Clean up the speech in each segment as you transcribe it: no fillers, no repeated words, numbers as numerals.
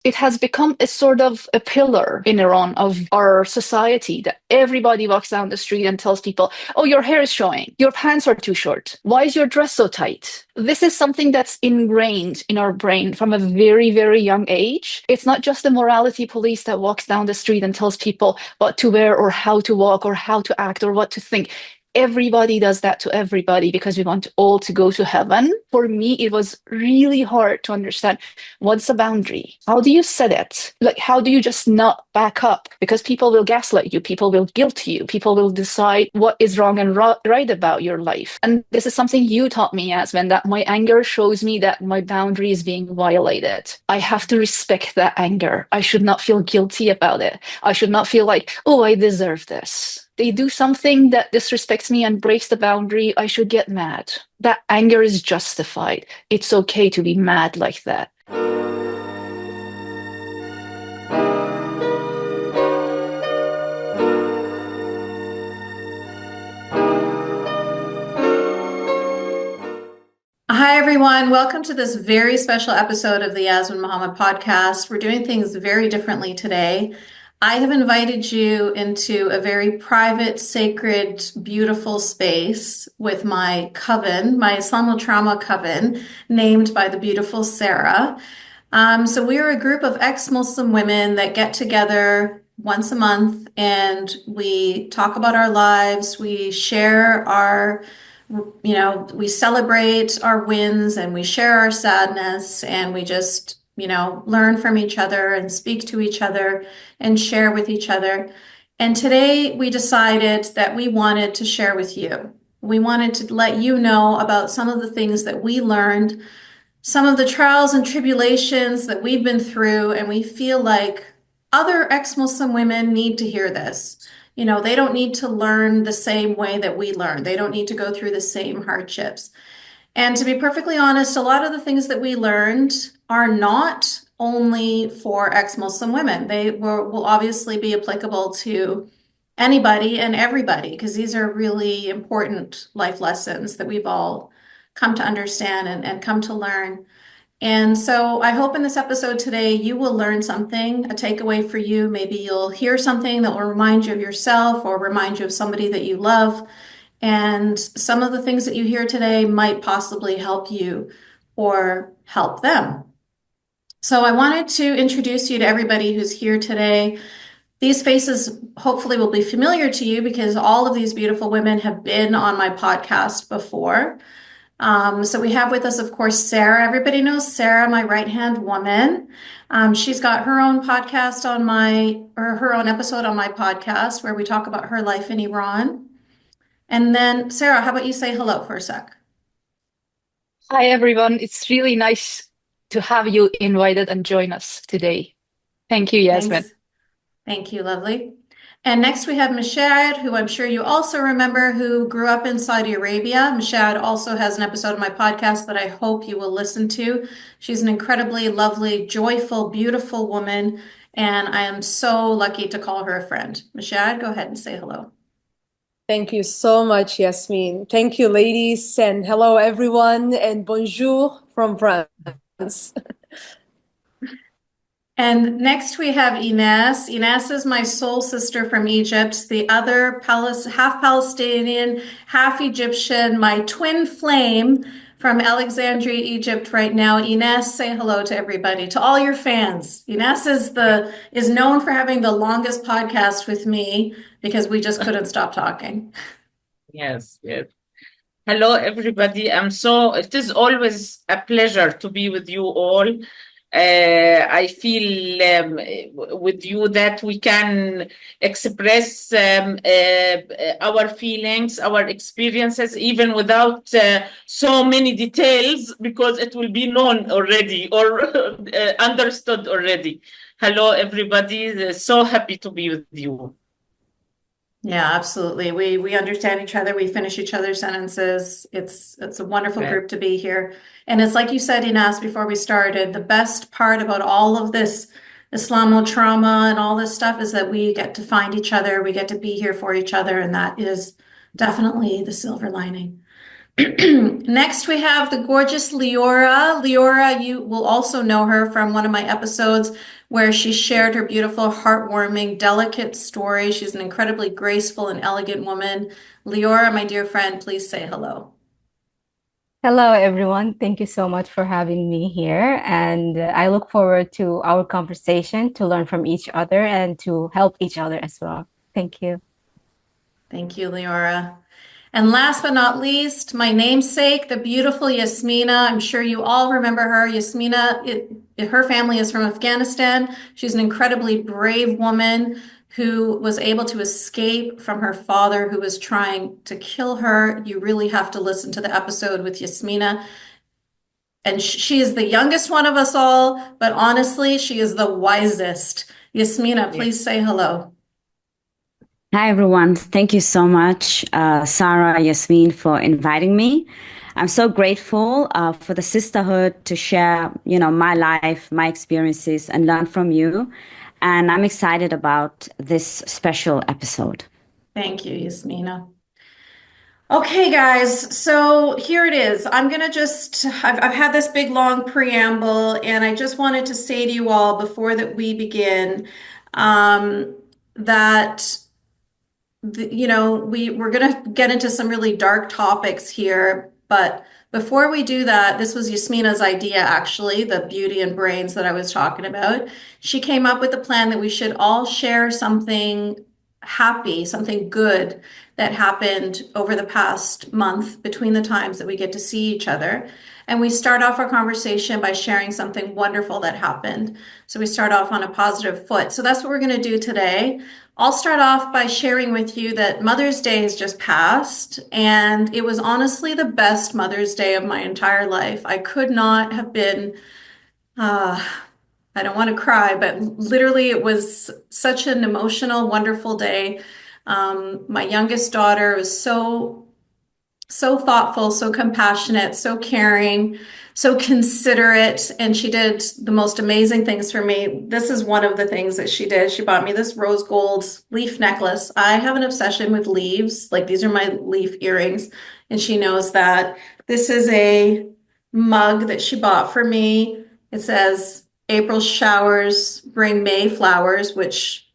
It has become a sort of a pillar in Iran of our society that everybody walks down the street and tells people, oh, your hair is showing, your pants are too short, why is your dress so tight? This is something that's ingrained in our brain from a very, very young age. It's not just the morality police that walks down the street and tells people what to wear or how to walk or how to act or what to think. Everybody does that to everybody because we want all to go to heaven. For me, it was really hard to understand what's a boundary? How do you set it? Like, how do you just not back up? Because people will gaslight you, people will guilt you, people will decide what is wrong and right about your life. And this is something you taught me, Yasmin, that my anger shows me that my boundary is being violated. I have to respect that anger. I should not feel guilty about it. I should not feel like, oh, I deserve this. They do something that disrespects me and breaks the boundary, I should get mad. That anger is justified. It's okay to be mad like that. Hi, everyone. Welcome to this very special episode of the Yasmine Mohammed Podcast. We're doing things very differently today. I have invited you into a very private, sacred, beautiful space with my coven, my Islamic trauma coven, named by the beautiful Sarah. So we are a group of ex-Muslim women that get together once a month and we talk about our lives. We share our, we celebrate our wins and we share our sadness and we just learn from each other and speak to each other and share with each other. And today we decided that we wanted to share with you. We wanted to let you know about some of the things that we learned, some of the trials and tribulations that we've been through, and we feel like other ex-Muslim women need to hear this. They don't need to learn the same way that we learn. They don't need to go through the same hardships. And to be perfectly honest, a lot of the things that we learned are not only for ex-Muslim women. They will obviously be applicable to anybody and everybody, because these are really important life lessons that we've all come to understand and come to learn. And so I hope in this episode today, you will learn something, a takeaway for you. Maybe you'll hear something that will remind you of yourself or remind you of somebody that you love. And some of the things that you hear today might possibly help you or help them. So I wanted to introduce you to everybody who's here today. These faces hopefully will be familiar to you because all of these beautiful women have been on my podcast before. So we have with us, of course, Sarah. Everybody knows Sarah, my right-hand woman. She's got her own podcast her own episode on my podcast where we talk about her life in Iran. And then, Sarah, how about you say hello for a sec? Hi, everyone. It's really nice to have you invited and join us today. Thank you, Yasmin. Thanks. Thank you, lovely. And next we have Mashad, who I'm sure you also remember, who grew up in Saudi Arabia. Mashad also has an episode of my podcast that I hope you will listen to. She's an incredibly lovely, joyful, beautiful woman, and I am so lucky to call her a friend. Mashad, go ahead and say hello. Thank you so much, Yasmine. Thank you, ladies, and hello, everyone, and bonjour from France. And next we have Ines. Ines is my soul sister from Egypt, the other half Palestinian, half Egyptian, my twin flame from Alexandria, Egypt right now. Ines, say hello to everybody, to all your fans. Ines is known for having the longest podcast with me because we just couldn't stop talking. Yes, yes. Hello, everybody. It is always a pleasure to be with you all. I feel with you that we can express our feelings, our experiences, even without so many details, because it will be known already or understood already. Hello, everybody. So happy to be with you. Yeah, absolutely. We understand each other. We finish each other's sentences. It's a wonderful group to be here. And it's like you said, Ines, before we started, the best part about all of this Islamo trauma and all this stuff is that we get to find each other. We get to be here for each other. And that is definitely the silver lining. Next, we have the gorgeous Leora. Leora, you will also know her from one of my episodes where she shared her beautiful, heartwarming, delicate story. She's an incredibly graceful and elegant woman. Leora, my dear friend, please say hello. Hello, everyone. Thank you so much for having me here. And I look forward to our conversation to learn from each other and to help each other as well. Thank you. Thank you, Leora. And last but not least, my namesake, the beautiful Yasmina. I'm sure you all remember her. Yasmina, her family is from Afghanistan. She's an incredibly brave woman who was able to escape from her father who was trying to kill her. You really have to listen to the episode with Yasmina. And she is the youngest one of us all, but honestly, she is the wisest. Yasmina, please say hello. Hi, everyone. Thank you so much, Sarah, Yasmine, for inviting me. I'm so grateful for the sisterhood to share, my life, my experiences, and learn from you. And I'm excited about this special episode. Thank you, Yasmina. Okay, guys, so here it is. I've had this big long preamble, and I just wanted to say to you all before that we begin that we're going to get into some really dark topics here, but before we do that, this was Yasmina's idea, actually, the beauty and brains that I was talking about. She came up with a plan that we should all share something happy, something good that happened over the past month between the times that we get to see each other. And we start off our conversation by sharing something wonderful that happened. So we start off on a positive foot. So that's what we're going to do today. I'll start off by sharing with you that Mother's Day has just passed, and it was honestly the best Mother's Day of my entire life. I could not have been, I don't want to cry, but literally it was such an emotional, wonderful day. My youngest daughter was so thoughtful, so compassionate, so caring, so considerate, and she did the most amazing things for me. This is one of the things that she did. She bought me this rose gold leaf necklace. I have an obsession with leaves. Like, these are my leaf earrings, and she knows that. This is a mug that she bought for me. It says, "April showers bring May flowers," which,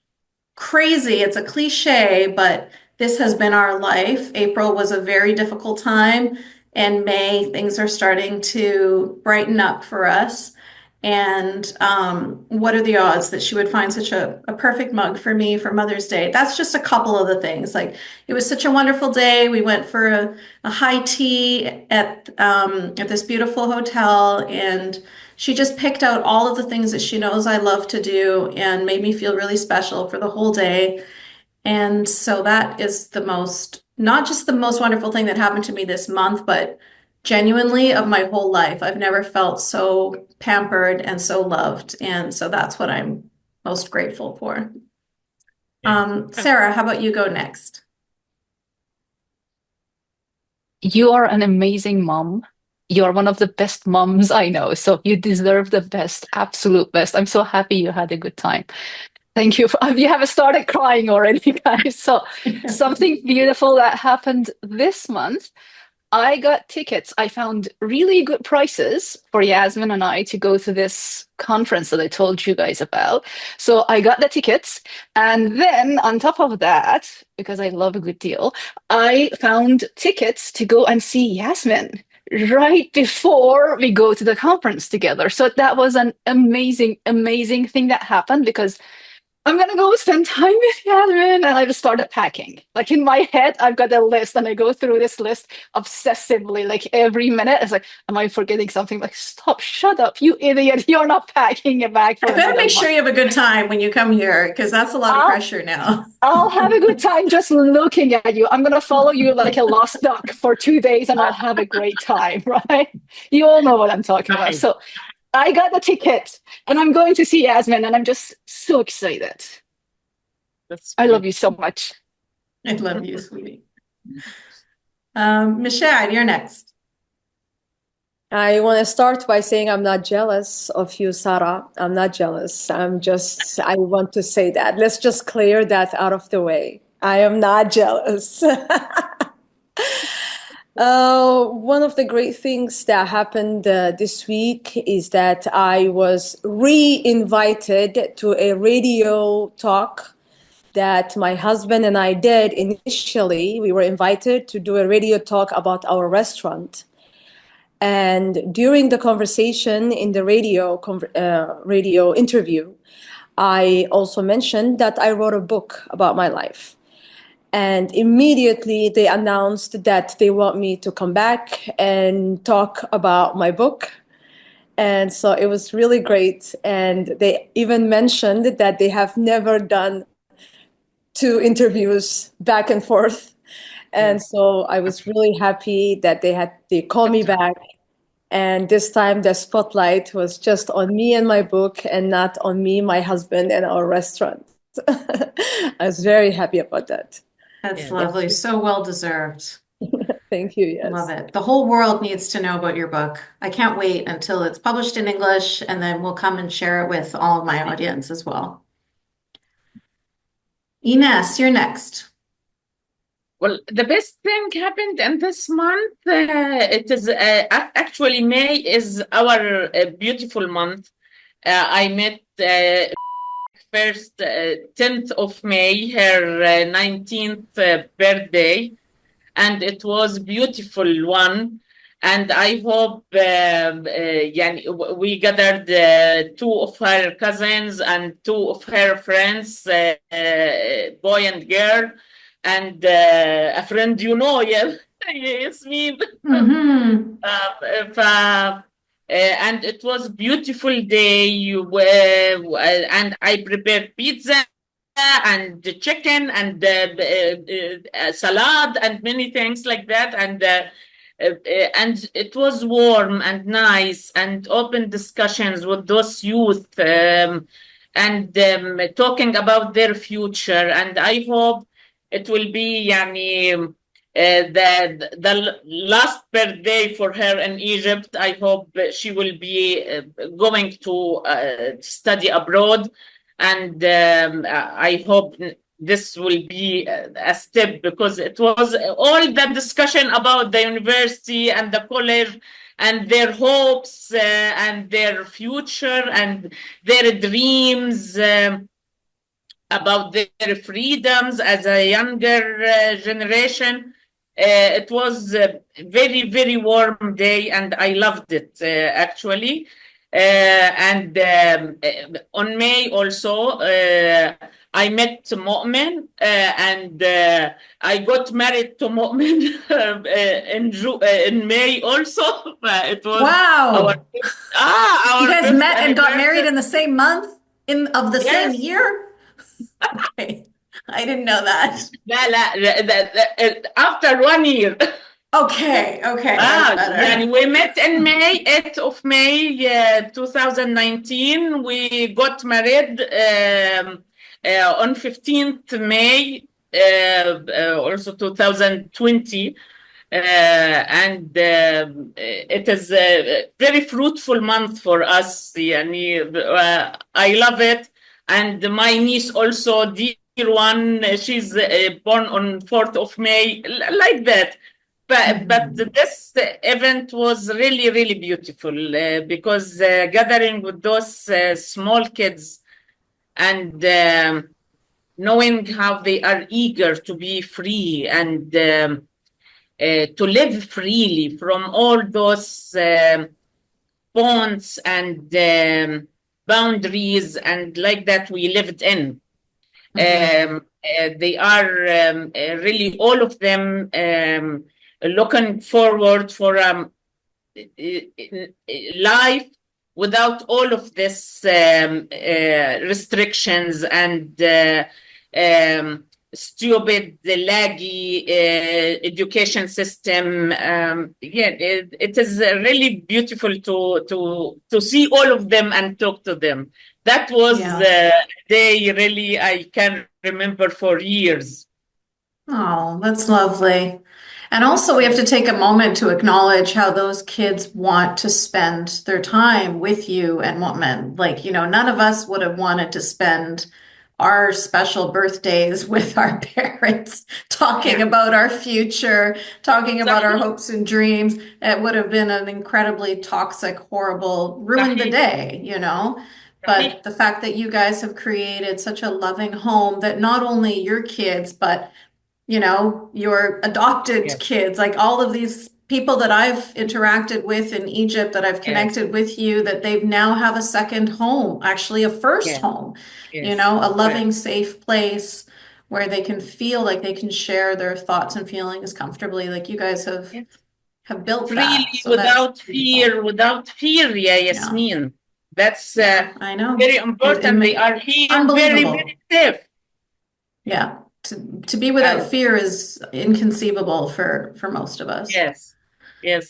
crazy, it's a cliche, but this has been our life. April was a very difficult time, and May, things are starting to brighten up for us. And what are the odds that she would find such a perfect mug for me for Mother's Day? That's just a couple of the things. Like, it was such a wonderful day. We went for a high tea at this beautiful hotel, and she just picked out all of the things that she knows I love to do and made me feel really special for the whole day. And so that is not just the most wonderful thing that happened to me this month, but genuinely of my whole life. I've never felt so pampered and so loved. And so that's what I'm most grateful for. Sarah, how about you go next? You are an amazing mom. You're one of the best moms I know. So you deserve the best, absolute best. I'm so happy you had a good time. Thank you. You haven't started crying already, guys. So something beautiful that happened this month. I got tickets. I found really good prices for Yasmin and I to go to this conference that I told you guys about. So I got the tickets. And then on top of that, because I love a good deal, I found tickets to go and see Yasmin right before we go to the conference together. So that was an amazing, amazing thing that happened, because I'm gonna go spend time with Yasmin, and I just started packing. Like, in my head, I've got a list, and I go through this list obsessively, like every minute. It's like, am I forgetting something? Like, stop, shut up, you idiot! You're not packing a bag for I better another make sure month. you have a good time when you come here, because that's a lot of pressure now. I'll have a good time just looking at you. I'm gonna follow you like a lost duck for 2 days, and I'll have a great time, right? You all know what I'm talking about. So I got the ticket, and I'm going to see Yasmin, and I'm just so excited. I love you so much. I love you, sweetie. Michelle, you're next. I want to start by saying I'm not jealous of you, Sarah. I'm not jealous. I want to say that. Let's just clear that out of the way. I am not jealous. One of the great things that happened this week is that I was re-invited to a radio talk that my husband and I did initially. We were invited to do a radio talk about our restaurant. And during the conversation in the radio interview, I also mentioned that I wrote a book about my life. And immediately they announced that they want me to come back and talk about my book. And so it was really great. And they even mentioned that they have never done 2 interviews back and forth. And so I was really happy that they called me back. And this time the spotlight was just on me and my book and not on me, my husband, and our restaurant. I was very happy about that. That's lovely. So well deserved. Thank you. Yes. Love it. The whole world needs to know about your book. I can't wait until it's published in English, and then we'll come and share it with all of my audience as well. Ines, you're next. Well, the best thing happened in this month. It is actually May is our beautiful month. I met first 10th of May, her 19th birthday, and it was beautiful one. And I hope we gathered 2 of her cousins and 2 of her friends, boy and girl, and a friend, Yasmine. Mm-hmm. And it was a beautiful day, and I prepared pizza and chicken and salad and many things like that, and it was warm and nice and open discussions with those youth, and talking about their future. And I hope it will be the last birthday for her in Egypt. I hope she will be going to study abroad, and I hope this will be a step, because it was all the discussion about the university and the college and their hopes and their future and their dreams, about their freedoms as a younger generation. It was a very, very warm day, and I loved it, actually. And on May also, I met Mu'min, and I got married to Mu'min in May also. It was Wow. our You guys fifth met and got anniversary. married in the same month of the same Yes. year? Okay. I didn't know that. After 1 year. Okay. That's better. And we met in May, 8th of May, 2019. We got married on 15th May, also 2020. And it is a very fruitful month for us. I love it. And my niece also, dear one, she's born on 4th of May, like that. But this event was really, really beautiful, because gathering with those small kids and knowing how they are eager to be free and to live freely from all those bonds and boundaries and like that we lived in. They are really, all of them, looking forward for life without all of this restrictions and stupid, laggy education system. It is really beautiful to see all of them and talk to them. That was a day really I can remember for years. Oh, that's lovely. And also, we have to take a moment to acknowledge how those kids want to spend their time with you and Mu'min. Like, none of us would have wanted to spend our special birthdays with our parents, talking about our future, talking about our hopes and dreams. It would have been an incredibly toxic, horrible, ruined the day, you know? But the fact that you guys have created such a loving home that not only your kids, but you know, your adopted kids, like all of these people that I've interacted with in Egypt that I've connected with you, that they've now have a second home, actually a first home, you know, a loving, safe place where they can feel like they can share their thoughts and feelings comfortably. Like you guys have built Freely, that. So without fear, yeah, Yasmine. That's I know. very important. They are here very, very safe. Yeah. To be without fear is inconceivable for most of us. Yes. Yeah.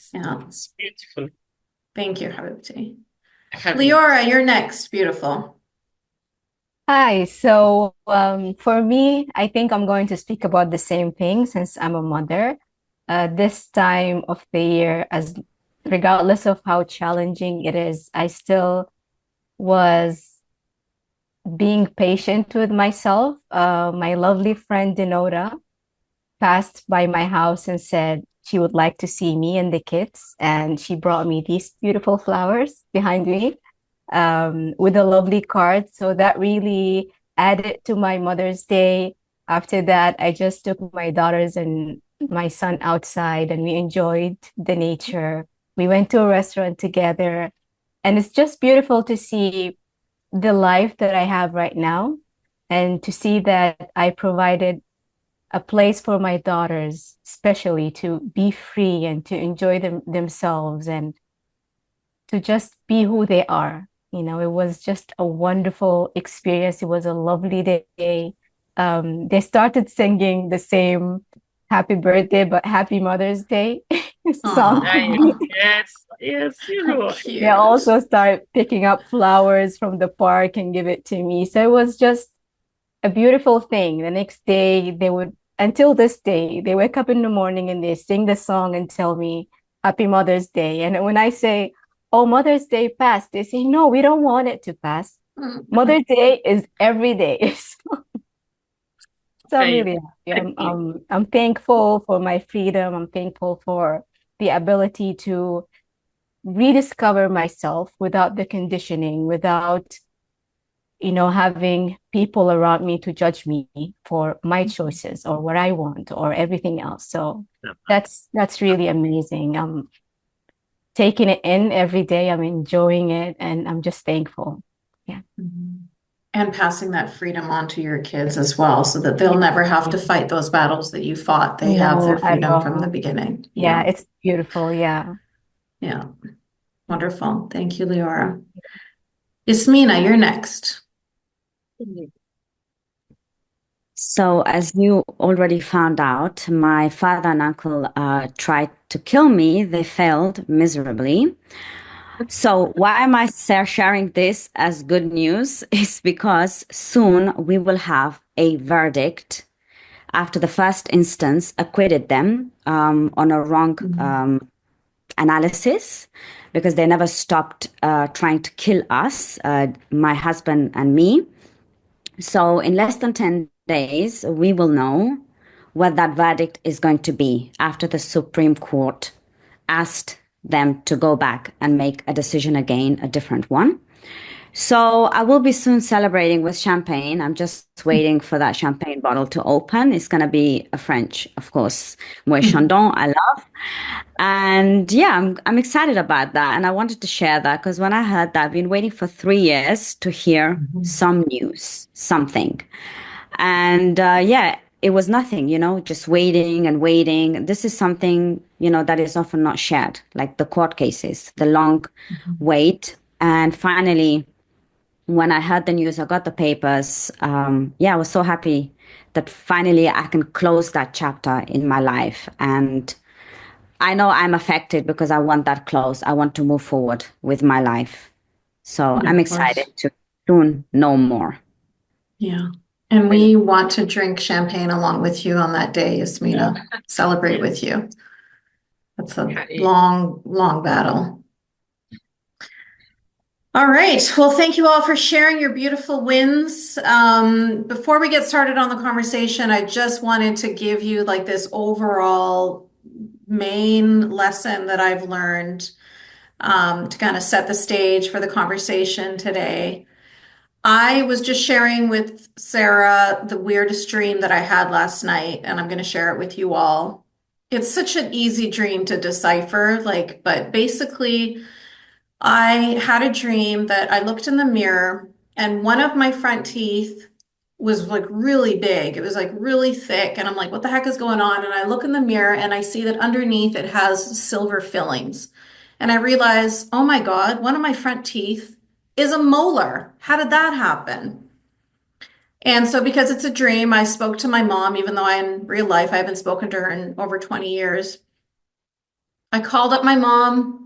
It's beautiful. Thank you, Habibti. Leora, you're next. Beautiful. Hi. So for me, I think I'm going to speak about the same thing since I'm a mother. This time of the year, as regardless of how challenging it is, I still was being patient with myself. My lovely friend Denota passed by my house and said she would like to see me and the kids, and she brought me these beautiful flowers behind me with a lovely card. So that really added to my Mother's Day. After that, I just took my daughters and my son outside and we enjoyed the nature. We went to a restaurant together, and it's just beautiful to see the life that I have right now and to see that I provided a place for my daughters, especially to be free and to enjoy themselves and to just be who they are. You know, it was just a wonderful experience. It was a lovely day. They started singing the same happy birthday, but happy Mother's Day song. Yes, you know. They also start picking up flowers from the park and give it to me. So it was just a beautiful thing. The next day, they would, until this day, they wake up in the morning and they sing the song and tell me Happy Mother's Day. And when I say, oh, Mother's Day passed, they say, no, we don't want it to pass. Mother's Day is every day. So I'm really happy. I'm thankful for my freedom. I'm thankful for the ability to rediscover myself without the conditioning, without, you know, having people around me to judge me for my choices or what I want or everything else. So that's really amazing. I'm taking it in every day. I'm enjoying it, and I'm just thankful. Yeah. And passing that freedom on to your kids as well, so that they'll never have to fight those battles that you fought. They have their freedom from the beginning. Yeah, it's beautiful. Yeah. Yeah. Wonderful. Thank you, Leora. Yasmina, you're next. So, as you already found out, my father and uncle tried to kill me. They failed miserably. So why am I sharing this as good news? Is because soon we will have a verdict after the first instance acquitted them on a wrong analysis, because they never stopped trying to kill us, my husband and me. So in less than 10 days, we will know what that verdict is going to be after the Supreme Court asked them to go back and make a decision again, a different one. So I will be soon celebrating with champagne. I'm just waiting for that champagne bottle to open. It's going to be a French, of course, Moët Chandon, I love. And yeah, I'm excited about that. And I wanted to share that because when I heard that, I've been waiting for 3 years to hear some news, something. And yeah, it was nothing, you know, just waiting and waiting. This is something, you know, that is often not shared, like the court cases, the long wait. And finally, when I heard the news, I got the papers. Yeah, I was so happy that finally I can close that chapter in my life. And I know I'm affected because I want that close. I want to move forward with my life. So I'm excited to soon know more. Yeah. And we want to drink champagne along with you on that day, Yasmina. Celebrate with you. That's a long, long battle. All right. Well, thank you all for sharing your beautiful wins. Before we get started on the conversation, I just wanted to give you like this overall main lesson that I've learned to kind of set the stage for the conversation today. I was just sharing with Sarah the weirdest dream that I had last night, and I'm going to share it with you all. It's such an easy dream to decipher, but basically, I had a dream that I looked in the mirror and one of my front teeth was like really big. It was like really thick. And I'm like, what the heck is going on? And I look in the mirror and I see that underneath it has silver fillings. And I realize, oh my God, one of my front teeth is a molar. How did that happen? And so because it's a dream, I spoke to my mom, even though in real life I haven't spoken to her in over 20 years. I called up my mom.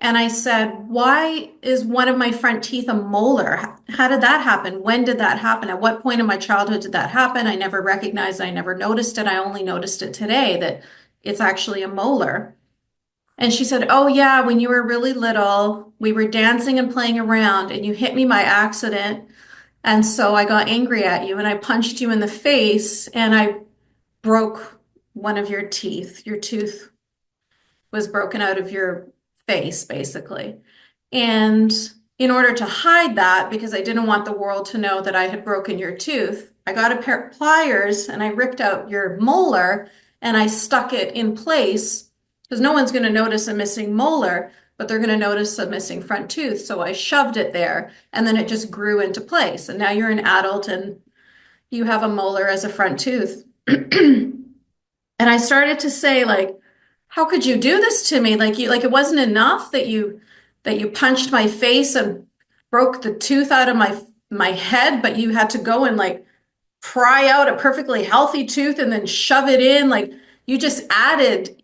And I said, why is one of my front teeth a molar? How did that happen? When did that happen? At what point in my childhood did that happen? I never recognized, I never noticed it. I only noticed it today that it's actually a molar. And she said, oh yeah, when you were really little, we were dancing and playing around and you hit me by accident. And so I got angry at you and I punched you in the face and I broke one of your teeth. Your tooth was broken out of your face, basically. And in order to hide that, because I didn't want the world to know that I had broken your tooth, I got a pair of pliers and I ripped out your molar and I stuck it in place because no one's going to notice a missing molar, but they're going to notice a missing front tooth. So I shoved it there and then it just grew into place. And now you're an adult and you have a molar as a front tooth. And I started to say, how could you do this to me? It wasn't enough that you punched my face and broke the tooth out of my head, but you had to go and pry out a perfectly healthy tooth and then shove it in. You just added,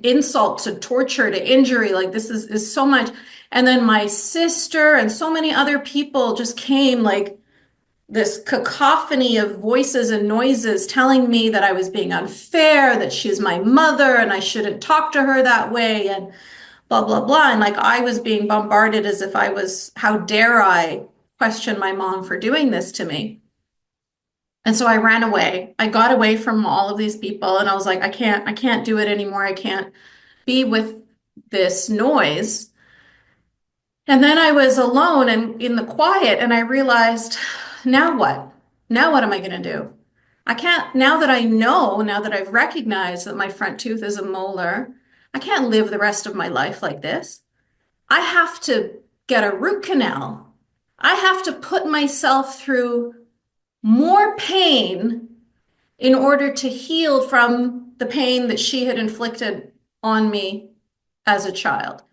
insult to torture to injury. This is so much. And then my sister and so many other people just came this cacophony of voices and noises telling me that I was being unfair, that she's my mother and I shouldn't talk to her that way and blah, blah, blah. And I was being bombarded as if how dare I question my mom for doing this to me? And so I ran away. I got away from all of these people and I was like, I can't do it anymore. I can't be with this noise. And then I was alone and in the quiet and I realized, now what? Now what am I going to do? I can't, now that I've recognized that my front tooth is a molar, I can't live the rest of my life like this. I have to get a root canal. I have to put myself through more pain in order to heal from the pain that she had inflicted on me as a child.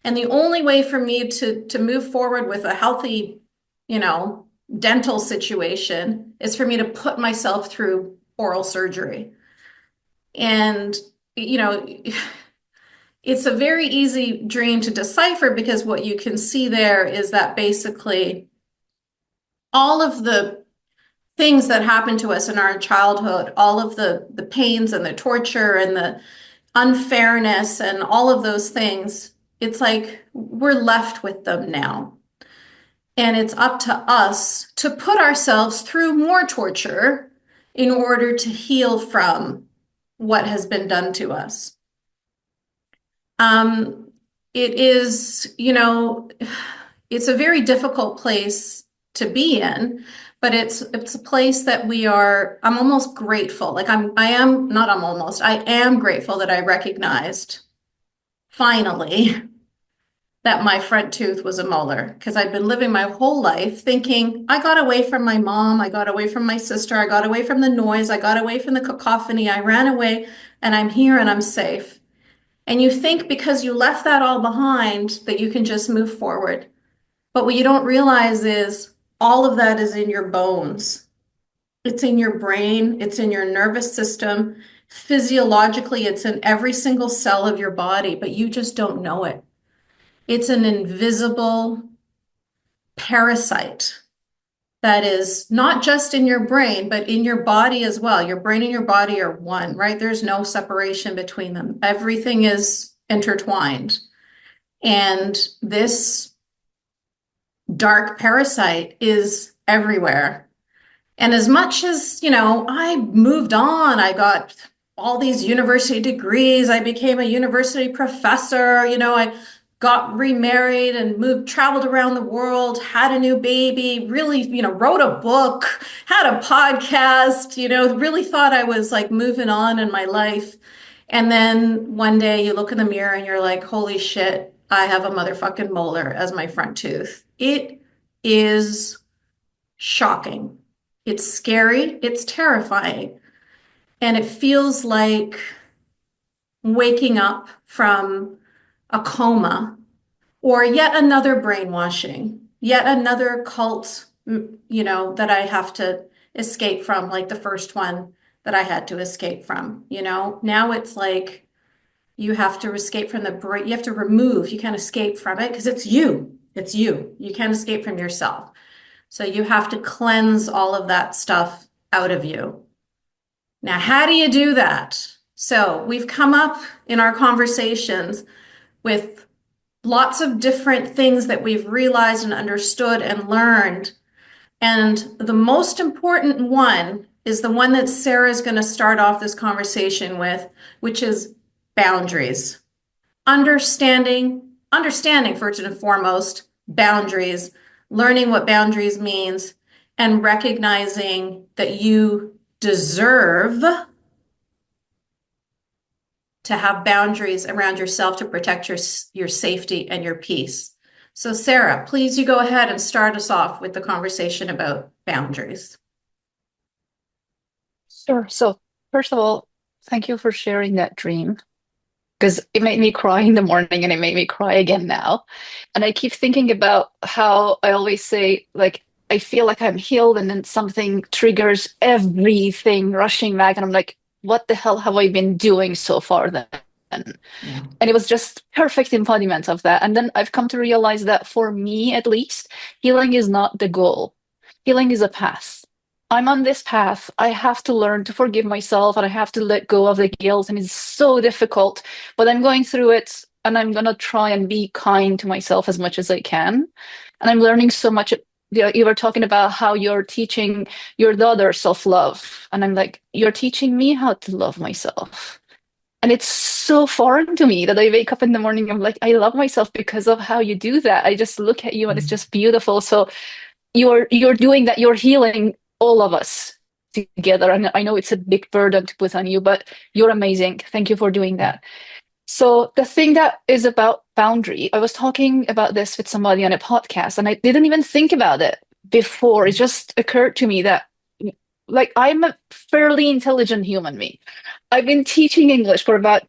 And the only way for me to move forward with a healthy, dental situation is for me to put myself through oral surgery. And, it's a very easy dream to decipher because what you can see there is that basically all of the things that happen to us in our childhood, all of the pains and the torture and the unfairness and all of those things, it's like we're left with them now. And it's up to us to put ourselves through more torture in order to heal from what has been done to us. It is, it's a very difficult place to be in, but it's a place that I'm almost grateful. I am grateful that I recognized finally that my front tooth was a molar, because I'd been living my whole life thinking I got away from my mom, I got away from my sister, I got away from the noise, I got away from the cacophony, I ran away and I'm here and I'm safe. And you think because you left that all behind that you can just move forward. But what you don't realize is all of that is in your bones. It's in your brain, it's in your nervous system. Physiologically, it's in every single cell of your body, but you just don't know it. It's an invisible parasite that is not just in your brain, but in your body as well. Your brain and your body are one, right? There's no separation between them. Everything is intertwined. And this dark parasite is everywhere. And as much as, I moved on, I got all these university degrees, I became a university professor, I got remarried and traveled around the world, had a new baby, really, wrote a book, had a podcast, really thought I was like moving on in my life. And then one day you look in the mirror and you're like, holy shit, I have a motherfucking molar as my front tooth. It is shocking. It's scary. It's terrifying. And it feels like waking up from a coma or yet another brainwashing, yet another cult, that I have to escape from, like the first one that I had to escape from, Now it's like you have to escape from you have to remove, you can't escape from it because it's you. It's you. You can't escape from yourself. So you have to cleanse all of that stuff out of you. Now, how do you do that? So we've come up in our conversations with lots of different things that we've realized and understood and learned. And the most important one is the one that Sarah's going to start off this conversation with, which is boundaries. Understanding first and foremost, boundaries, learning what boundaries means, and recognizing that you deserve to have boundaries around yourself to protect your safety and your peace. So Sarah, please, you go ahead and start us off with the conversation about boundaries. Sure. So first of all, thank you for sharing that dream, because it made me cry in the morning and it made me cry again now. And I keep thinking about how I always say, like, I feel like I'm healed and then something triggers everything rushing back. And I'm like, what the hell have I been doing so far then? Yeah. And it was just perfect embodiment of that. And then I've come to realize that for me, at least, healing is not the goal. Healing is a path. I'm on this path. I have to learn to forgive myself and I have to let go of the guilt. And it's so difficult, but I'm going through it and I'm going to try and be kind to myself as much as I can. And I'm learning so much. You were talking about how you're teaching your daughter self-love. And I'm like, you're teaching me how to love myself. And it's so foreign to me that I wake up in the morning, I'm like, I love myself because of how you do that. I just look at you and it's just beautiful. So you're doing that, you're healing all of us together. And I know it's a big burden to put on you, but you're amazing. Thank you for doing that. So the thing that is about boundary, I was talking about this with somebody on a podcast and I didn't even think about it before. It just occurred to me that, like, I'm a fairly intelligent human being. I've been teaching English for about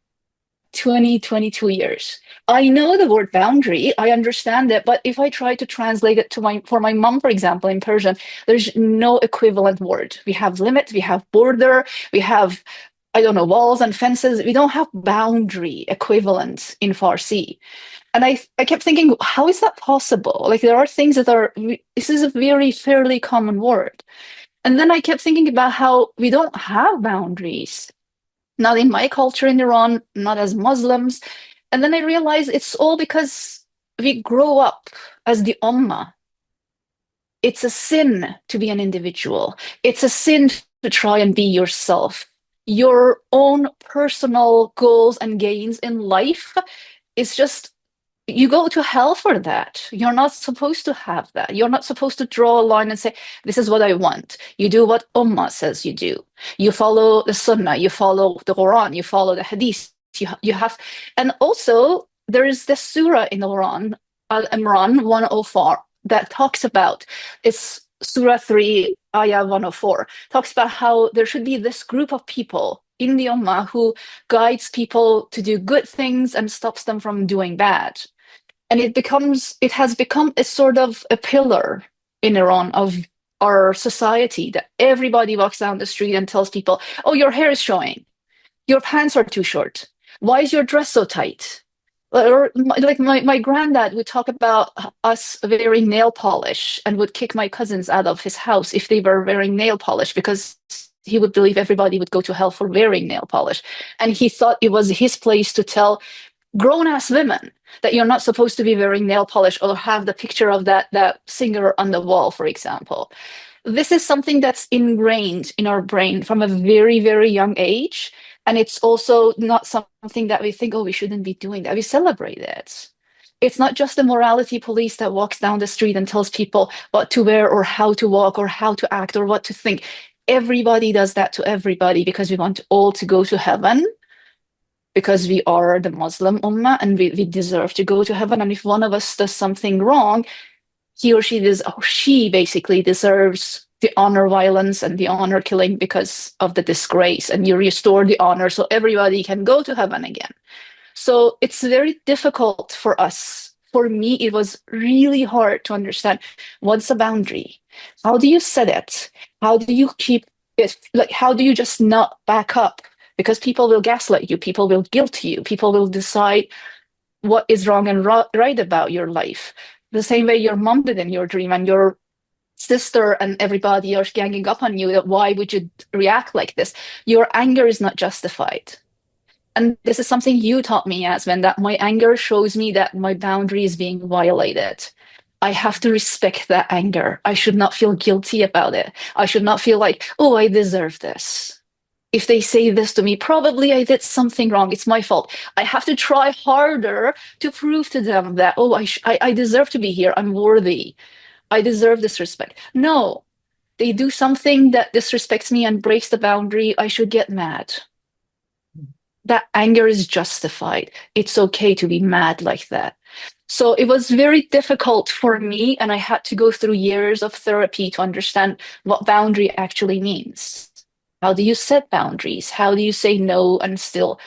22 years. I know the word boundary, I understand it, but if I try to translate it for my mom, for example, in Persian, there's no equivalent word. We have limit, we have border, we have, I don't know, walls and fences. We don't have boundary equivalent in Farsi. And I kept thinking, how is that possible? Like, there are things this is a very fairly common word. And then I kept thinking about how we don't have boundaries. Not in my culture in Iran, not as Muslims. And then I realized it's all because we grow up as the Ummah. It's a sin to be an individual. It's a sin to try and be yourself. Your own personal goals and gains in life is just, you go to hell for that. You're not supposed to have that. You're not supposed to draw a line and say, this is what I want. You do what Ummah says you do. You follow the Sunnah, you follow the Quran, you follow the Hadith. You have, and also there is this surah in the Quran, Al-Imran 104, that talks about, it's Surah 3, Ayah 104, talks about how there should be this group of people in the Ummah who guides people to do good things and stops them from doing bad. And it has become a sort of a pillar in Iran of our society that everybody walks down the street and tells people, oh, your hair is showing. Your pants are too short. Why is your dress so tight? Or like my granddad would talk about us wearing nail polish and would kick my cousins out of his house if they were wearing nail polish because he would believe everybody would go to hell for wearing nail polish. And he thought it was his place to tell grown-ass women, that you're not supposed to be wearing nail polish or have the picture of that singer on the wall, for example. This is something that's ingrained in our brain from a very, very young age. And it's also not something that we think, oh, we shouldn't be doing that. We celebrate it. It's not just the morality police that walks down the street and tells people what to wear or how to walk or how to act or what to think. Everybody does that to everybody because we want all to go to heaven, because we are the Muslim Ummah and we deserve to go to heaven. And if one of us does something wrong, he or she basically deserves the honor violence and the honor killing because of the disgrace, and you restore the honor so everybody can go to heaven again. So it's very difficult for us. For me, it was really hard to understand what's a boundary. How do you set it? How do you keep it? Like, how do you just not back up? Because people will gaslight you, people will guilt you, people will decide what is wrong and right about your life. The same way your mom did in your dream, and your sister and everybody are ganging up on you, that why would you react like this? Your anger is not justified. And this is something you taught me, Yasmin, that my anger shows me that my boundary is being violated. I have to respect that anger. I should not feel guilty about it. I should not feel like, oh, I deserve this. If they say this to me, probably I did something wrong. It's my fault. I have to try harder to prove to them that, oh, I deserve to be here. I'm worthy. I deserve this respect. No, they do something that disrespects me and breaks the boundary. I should get mad. That anger is justified. It's okay to be mad like that. So it was very difficult for me, and I had to go through years of therapy to understand what boundary actually means. How do you set boundaries? How do you say no and still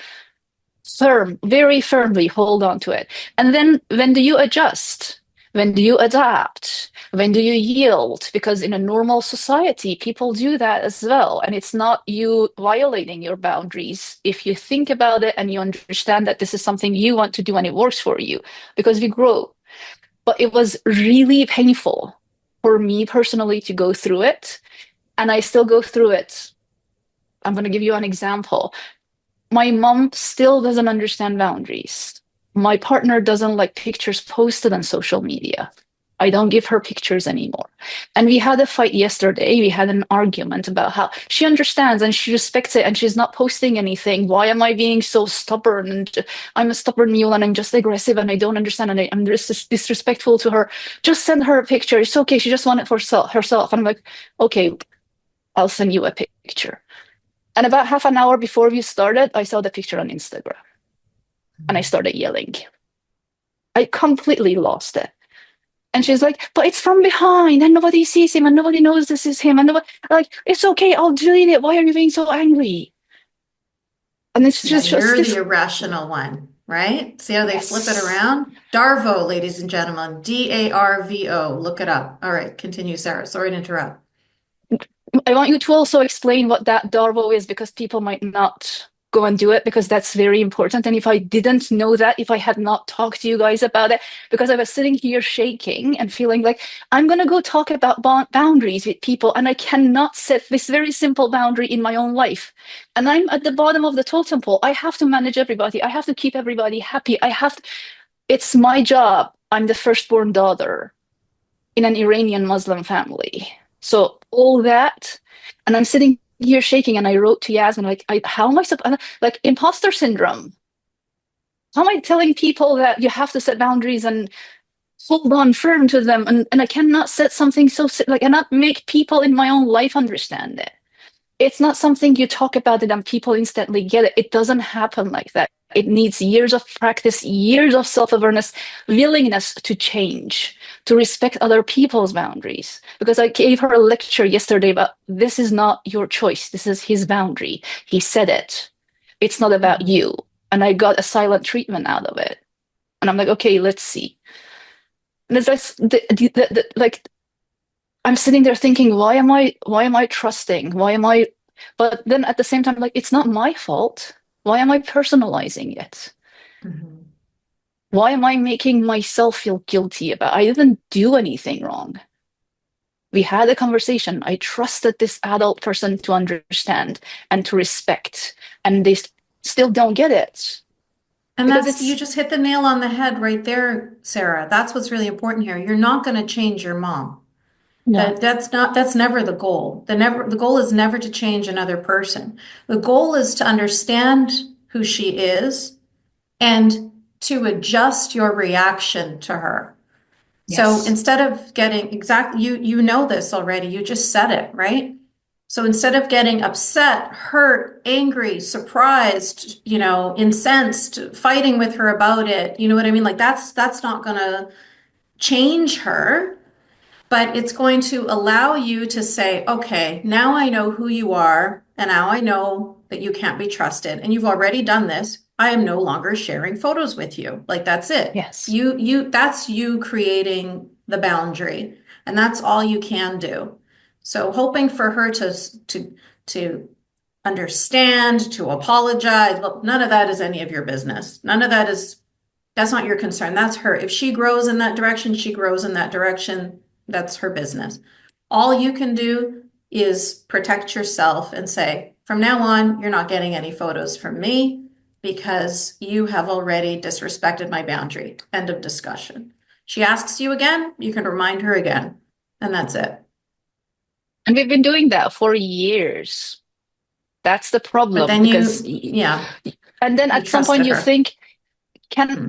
very firmly hold on to it? And then when do you adjust? When do you adapt? When do you yield? Because in a normal society, people do that as well. And it's not you violating your boundaries if you think about it and you understand that this is something you want to do and it works for you, because we grow. But it was really painful for me personally to go through it. And I still go through it. I'm going to give you an example. My mom still doesn't understand boundaries. My partner doesn't like pictures posted on social media. I don't give her pictures anymore. And we had a fight yesterday. We had an argument about how she understands and she respects it and she's not posting anything. Why am I being so stubborn? And I'm a stubborn mule and I'm just aggressive and I don't understand and I'm disrespectful to her. Just send her a picture. It's okay. She just wanted for herself. And I'm like, okay, I'll send you a picture. And about half an hour before we started, I saw the picture on Instagram. And I started yelling. I completely lost it. And she's like, but it's from behind and nobody sees him and nobody knows this is him. And nobody, like, it's okay, I'll delete it. Why are you being so angry? And it's just you're the irrational one, right? See how they flip it around? Darvo, ladies and gentlemen, DARVO. Look it up. All right, continue, Sarah. Sorry to interrupt. I want you to also explain what that Darvo is, because people might not go and do it, because that's very important. And if I didn't know that, if I had not talked to you guys about it, because I was sitting here shaking and feeling like I'm going to go talk about boundaries with people, and I cannot set this very simple boundary in my own life. And I'm at the bottom of the totem pole. I have to manage everybody. I have to keep everybody happy. It's my job. I'm the firstborn daughter in an Iranian Muslim family. So all that, and I'm sitting here shaking, and I wrote to Yasmin, like, how am I supposed, like, imposter syndrome. How am I telling people that you have to set boundaries and hold on firm to them, and I cannot set something so, like, I cannot make people in my own life understand it. It's not something you talk about it and people instantly get it. It doesn't happen like that. It needs years of practice, years of self-awareness, willingness to change, to respect other people's boundaries. Because I gave her a lecture yesterday about, this is not your choice. This is his boundary. He said it. It's not about you. And I got a silent treatment out of it. And I'm like, okay, let's see. And it's like, I'm sitting there thinking, why am I trusting? But then at the same time, like, it's not my fault. Why am I personalizing it? Mm-hmm. Why am I making myself feel guilty about it? I didn't do anything wrong. We had a conversation. I trusted this adult person to understand and to respect, and they still don't get it. And because that's, you just hit the nail on the head right there, Sarah. That's what's really important here. You're not going to change your mom. yeah, That's never the goal. The goal is never to change another person. The goal is to understand who she is and to adjust your reaction to her. So yes, instead of getting you know this already, you just said it, right? So instead of getting upset, hurt, angry, surprised, incensed, fighting with her about it, you know what I mean? Like that's not gonna change her, but it's going to allow you to say, okay, now I know who you are, and now I know that you can't be trusted, and you've already done this. I am no longer sharing photos with you. Like that's it. yes. That's you creating the boundary, and that's all you can do. So hoping for her to understand, to apologize, well, none of that is any of your business. That's not your concern. That's her. If she grows in that direction, she grows in that direction. That's her business. All you can do is protect yourself and say, from now on, you're not getting any photos from me because you have already disrespected my boundary. End of discussion. She asks you again, you can remind her again, and that's it. And we've been doing that for years. That's the But problem then because, yeah, and then you at some point trusted you her. think,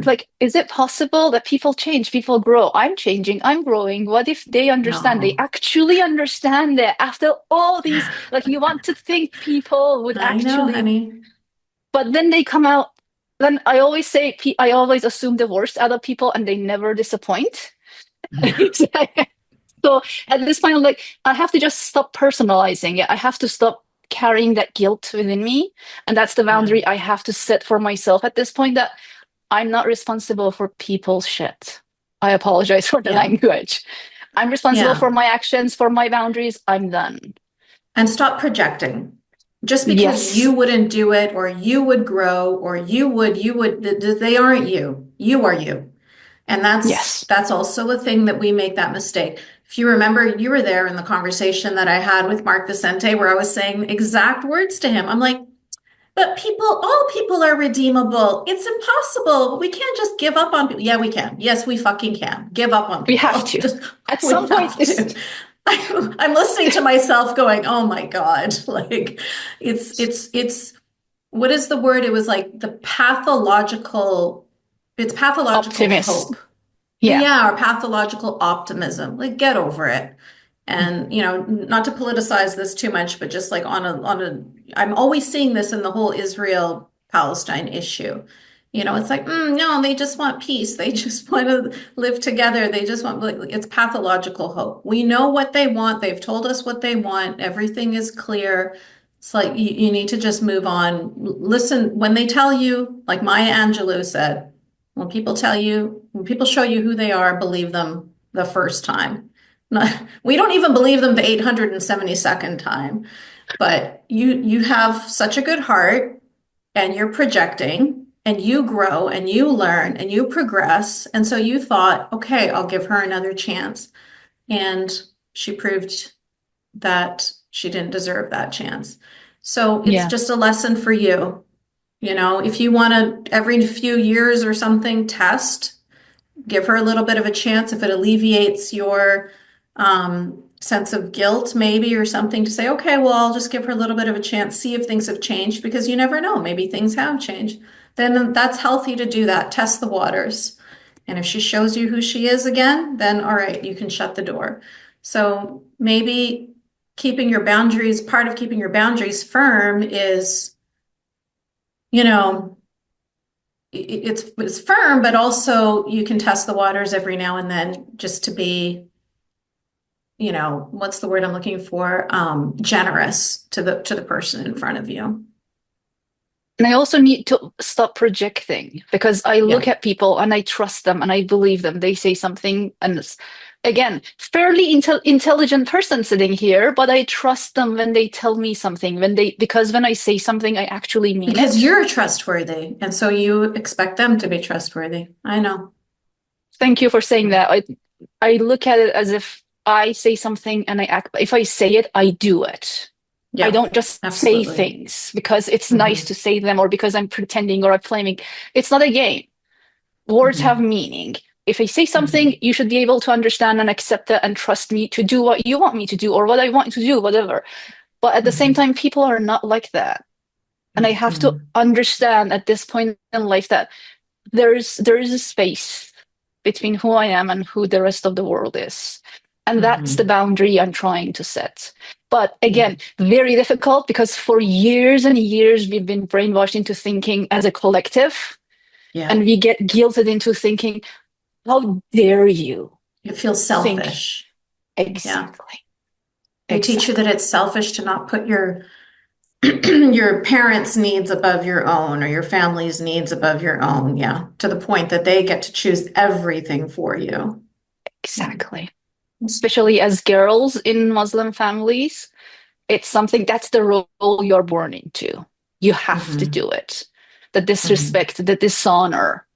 like, is it possible that people change, people grow? I'm changing, I'm growing. What if they understand? They No, actually understand that after all these, like, you want to think people would I know, actually, honey. but then they come out. Then I always say, I always assume the worst out of people and they never disappoint. So at this point, I'm like, I have to just stop personalizing it. I have to stop carrying that guilt within me. And that's the Yeah, boundary I have to set for myself at this point, that I'm not responsible for people's shit. I apologize for the yeah, language. I'm responsible yeah. for my actions, for my boundaries. I'm done. And stop projecting. Just because you Yes. wouldn't do it or you would grow or they aren't you. You are you. And Yes. that's also a thing that we make that mistake. If you remember, you were there in the conversation that I had with Mark Vicente, where I was saying exact words to him. I'm like, but all people are redeemable. It's impossible. We can't just give up on people. Yeah, we can. Yes, we fucking can. Give up on We have people. to. Just, At we some point, have to. I'm listening to myself going, oh my God. Like it's what is the word? It was like it's pathological optimist. hope. Yeah. Yeah, or pathological optimism. Like get over it. And not to politicize this too much, but just like I'm always seeing this in the whole Israel Palestine issue. It's like, no, they just want peace. They just want to live together. They just want, like, it's pathological hope. We know what they want. They've told us what they want. Everything is clear. It's like you need to just move on. Listen, when they tell you, like Maya Angelou said, when people show you who they are, believe them the first time. We don't even believe them the 872nd time, but you have such a good heart and you're projecting and you grow and you learn and you progress. And so you thought, okay, I'll give her another chance. And she proved that she didn't deserve that chance. So it's Yeah. just a lesson for you. If you want to every few years or something test, give her a little bit of a chance. If it alleviates your sense of guilt, maybe, or something, to say, okay, well, I'll just give her a little bit of a chance, see if things have changed, because you never know. Maybe things have changed. Then that's healthy to do that. Test the waters. And if she shows you who she is again, then all right, you can shut the door. So maybe part of keeping your boundaries firm is, it's firm, but also you can test the waters every now and then, just to be, what's the word I'm looking for? Generous to the person in front of you. And I also need to stop projecting, because I Yeah. look at people and I trust them and I believe them. They say something, and again, fairly intelligent person sitting here, but I trust them when they tell me something, because when I say something, I actually mean Because it. you're trustworthy, and so you expect them to be trustworthy. I know. Thank you for saying that. I look at it as if I say something and I act. If I say it, I do it. I don't just say absolutely. things because it's nice to say them or because I'm pretending or I'm claiming. It's not a game. Words have meaning. If I say something, you should be able to understand and accept it and trust me to do what you want me to do or what I want to do, whatever. But at the same time, people are not like that. And I have to understand at this point in life that there is a space between who I am and who the rest of the world is. And that's the boundary I'm trying to set. But again, very difficult because for years and years, we've been brainwashed into thinking as a collective. Yeah. And we get guilted into thinking, how dare you? It feels selfish. Exactly. They teach you that it's selfish to not put your your parents' needs above your own or your family's needs above your own. Yeah. To the point that they get to choose everything for you. Exactly. Especially as girls in Muslim families, it's something that's the role you're born into. You have to do it. The disrespect, the dishonor.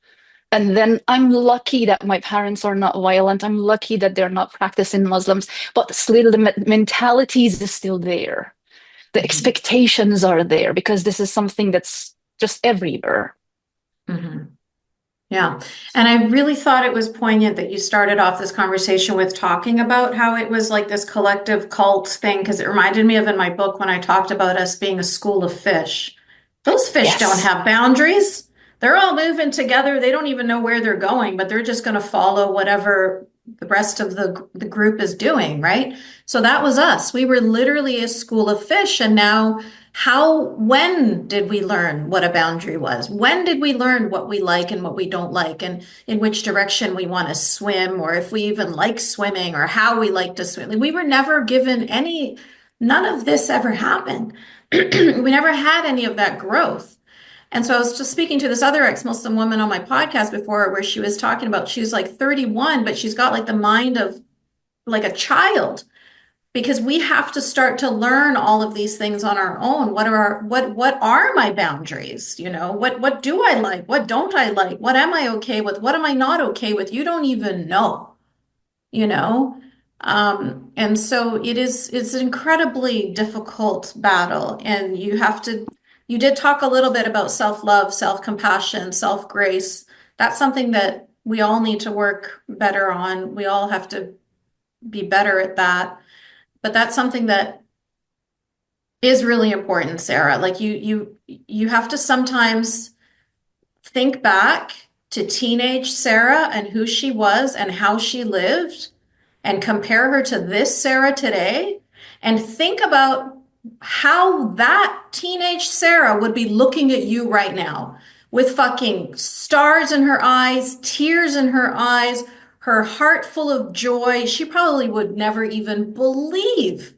And then I'm lucky that my parents are not violent. I'm lucky that they're not practicing Muslims, but still the mentalities is still there. The expectations are there because this is something that's just everywhere. Yeah. And I really thought it was poignant that you started off this conversation with talking about how it was like this collective cult thing, because it reminded me of in my book when I talked about us being a school of fish. Those fish don't have boundaries. They're all moving together. They don't even know where they're going, but they're just going to follow whatever the rest of the group is doing, right? So that was us. We were literally a school of fish. And now when did we learn what a boundary was? When did we learn what we like and what we don't like and in which direction we want to swim, or if we even like swimming or how we like to swim? We were never given none of this ever happened. We never had any of that growth. And so I was just speaking to this other ex-Muslim woman on my podcast before, where she was talking about, she's like 31, but she's got like the mind of like a child, because we have to start to learn all of these things on our own. What are my boundaries? You know, what do I like? What don't I like? What am I okay with? What am I not okay with? You don't even know, you know? And so it's an incredibly difficult battle. And you did talk a little bit about self-love, self-compassion, self-grace. That's something that we all need to work better on. We all have to be better at that. But that's something that is really important, Sarah. Like you have to sometimes think back to teenage Sarah and who she was and how she lived, and compare her to this Sarah today, and think about how that teenage Sarah would be looking at you right now with fucking stars in her eyes, tears in her eyes, her heart full of joy. She probably would never even believe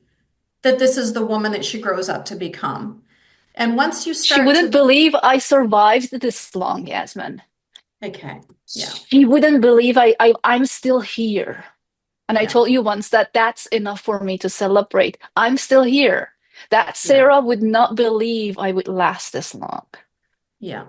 that this is the woman that she grows up to become. And once you start, she wouldn't believe I survived this long, Yasmin. Okay. Yeah. She wouldn't believe I'm still here. And I told you once that that's enough for me to celebrate. I'm still here. That Sarah would not believe I would last this long. Yeah.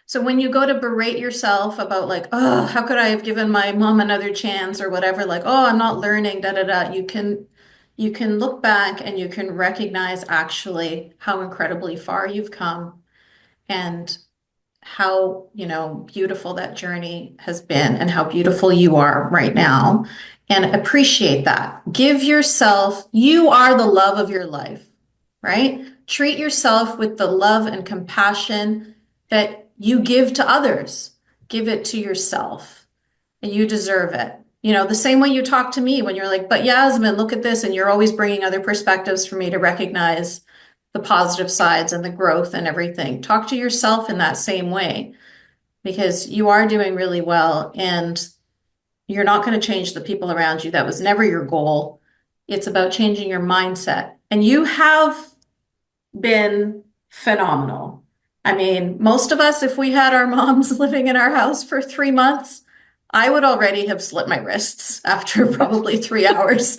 So when you go to berate yourself about like, oh, how could I have given my mom another chance or whatever, like, oh, I'm not learning, da da da, you can look back and you can recognize actually how incredibly far you've come and how, beautiful that journey has been and how beautiful you are right now, and appreciate that. Give yourself, you are the love of your life, right? Treat yourself with the love and compassion that you give to others. Give it to yourself, and you deserve it. The same way you talk to me when you're like, but Yasmin, look at this. And you're always bringing other perspectives for me to recognize the positive sides and the growth and everything. Talk to yourself in that same way, because you are doing really well and you're not going to change the people around you. That was never your goal. It's about changing your mindset. And you have been phenomenal. I mean, most of us, if we had our moms living in our house for 3 months, I would already have slit my wrists after probably 3 hours.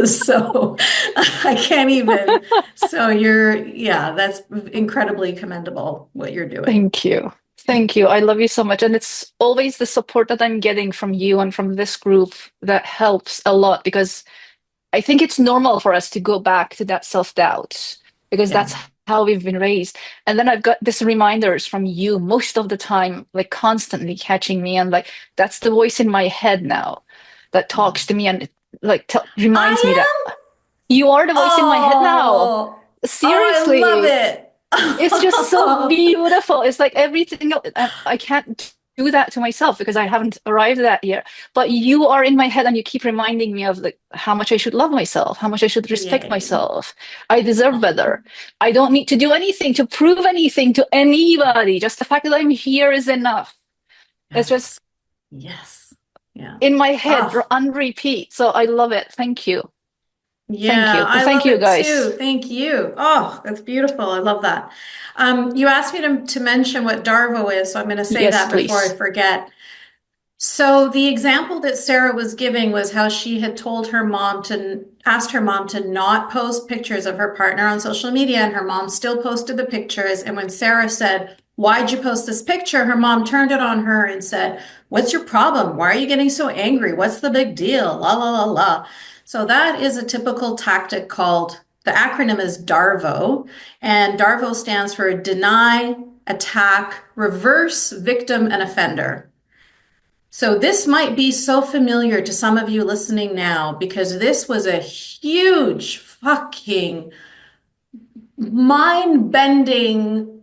So I can't even. So that's incredibly commendable what you're doing. Thank you. Thank you. I love you so much. And it's always the support that I'm getting from you and from this group that helps a lot, because I think it's normal for us to go back to that self-doubt. because Yeah. that's how we've been raised. And then I've got these reminders from you most of the time, like constantly catching me, and like that's the voice in my head now that talks to me and like reminds me that I am. you are the voice in my head now. Oh, I love Seriously. it. It's just so beautiful. It's like everything I can't do that to myself because I haven't arrived at that yet. But you are in my head and you keep reminding me of like how much I should love myself, how much I should respect Yay. myself. I deserve better. I don't need to do anything to prove anything to anybody. Just the fact that I'm here is enough. It's just Yes. Yeah. in my head Oh, on repeat. So I love it. Thank you. Thank yeah, you. I Thank love you it guys. too. Thank you. Oh, that's beautiful. I love that. You asked me to mention what Darvo is, so I'm going to say Yes, that before I please. forget. So the example that Sarah was giving was how she had told her mom to asked her mom to not post pictures of her partner on social media, and her mom still posted the pictures. And when Sarah said, "Why'd you post this picture?" her mom turned it on her and said, "What's your problem? Why are you getting so angry? What's the big deal? La la la la." So that is a typical tactic called, the acronym is DARVO, and DARVO stands for deny, attack, reverse, victim, and offender. So this might be so familiar to some of you listening now because this was a huge fucking mind-bending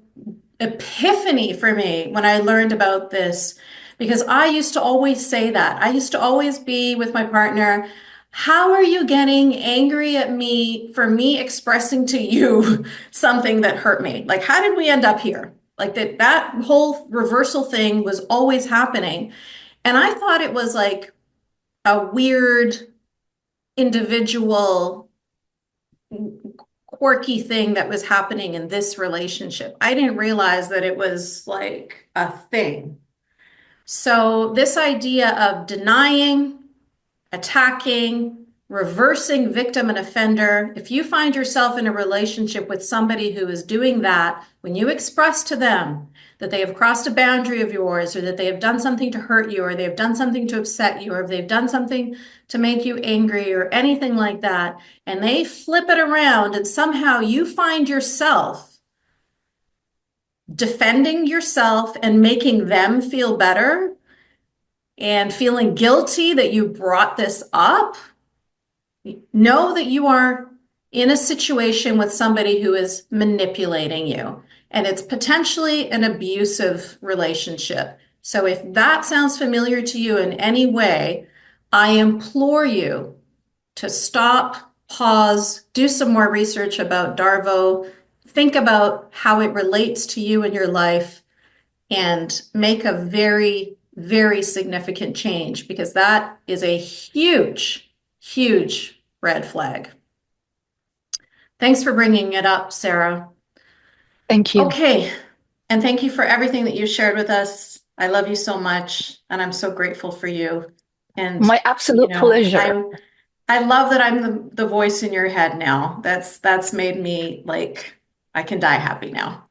epiphany for me when I learned about this, because I used to always say that. I used to always be with my partner, "How are you getting angry at me for me expressing to you something that hurt me? Like, how did we end up here?" Like that whole reversal thing was always happening. And I thought it was like a weird individual quirky thing that was happening in this relationship. I didn't realize that it was like a thing. So this idea of denying, attacking, reversing victim and offender, if you find yourself in a relationship with somebody who is doing that, when you express to them that they have crossed a boundary of yours, or that they have done something to hurt you, or they have done something to upset you, or if they've done something to make you angry or anything like that, and they flip it around and somehow you find yourself defending yourself and making them feel better and feeling guilty that you brought this up, know that you are in a situation with somebody who is manipulating you, and it's potentially an abusive relationship. So if that sounds familiar to you in any way, I implore you to stop, pause, do some more research about Darvo, think about how it relates to you in your life, and make a very, very significant change, because that is a huge, huge red flag. Thanks for bringing it up, Sarah. Thank you. Okay, and thank you for everything that you shared with us. I love you so much, and I'm so grateful for you. And My absolute pleasure. I love that I'm the voice in your head now. That's made me like, I can die happy now.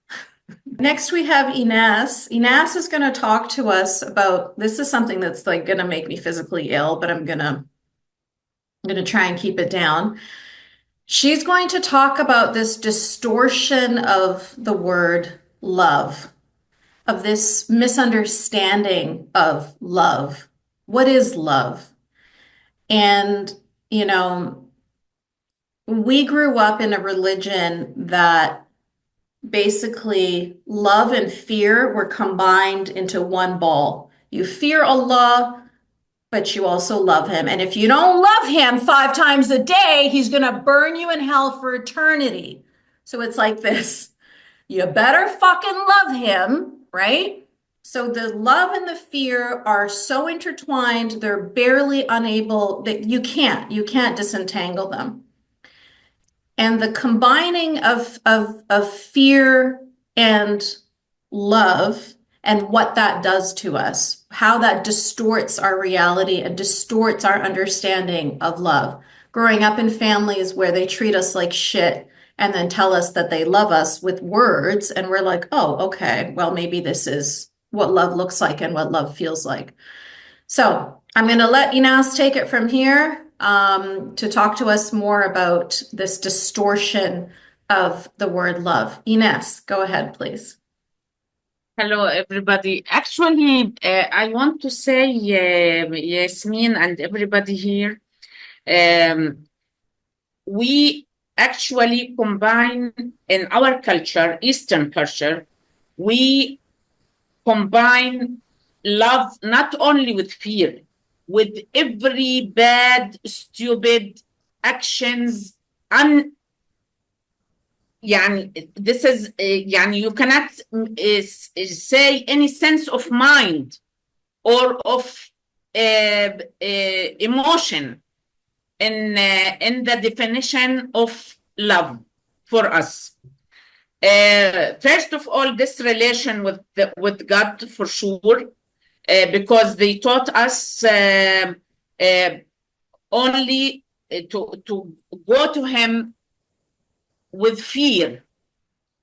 Next, we have Ines. Ines is going to talk to us about, this is something that's like going to make me physically ill, but I'm going to try and keep it down. She's going to talk about this distortion of the word love, of this misunderstanding of love. What is love? And, you know, we grew up in a religion that basically love and fear were combined into one ball. You fear Allah, but you also love him. And if you don't love him 5 times a day, he's going to burn you in hell for eternity. So it's like this. You better fucking love him, right? So the love and the fear are so intertwined, they're barely unable, that you can't disentangle them. And the combining of fear and love, and what that does to us, how that distorts our reality and distorts our understanding of love. Growing up in families where they treat us like shit and then tell us that they love us with words, and we're like, oh, okay, well, maybe this is what love looks like and what love feels like. So I'm going to let Ines take it from here to talk to us more about this distortion of the word love. Ines, go ahead, please. Hello, everybody. Actually, I want to say, Yasmine and everybody here, we actually combine in our culture, Eastern culture, we combine love not only with fear, with every bad, stupid actions. This is you cannot say any sense of mind or of emotion in the definition of love for us. First of all, this relation with God for sure, because they taught us only to go to Him with fear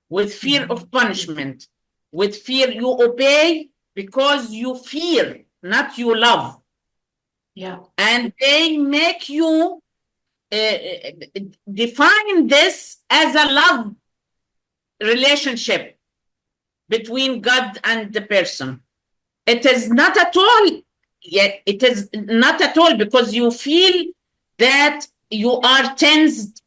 of punishment, with fear. You obey because you fear, not you love. Yeah. And they make you define this as a love relationship between God and the person. It is not at all. Yet it is not at all, because you feel that you are tensed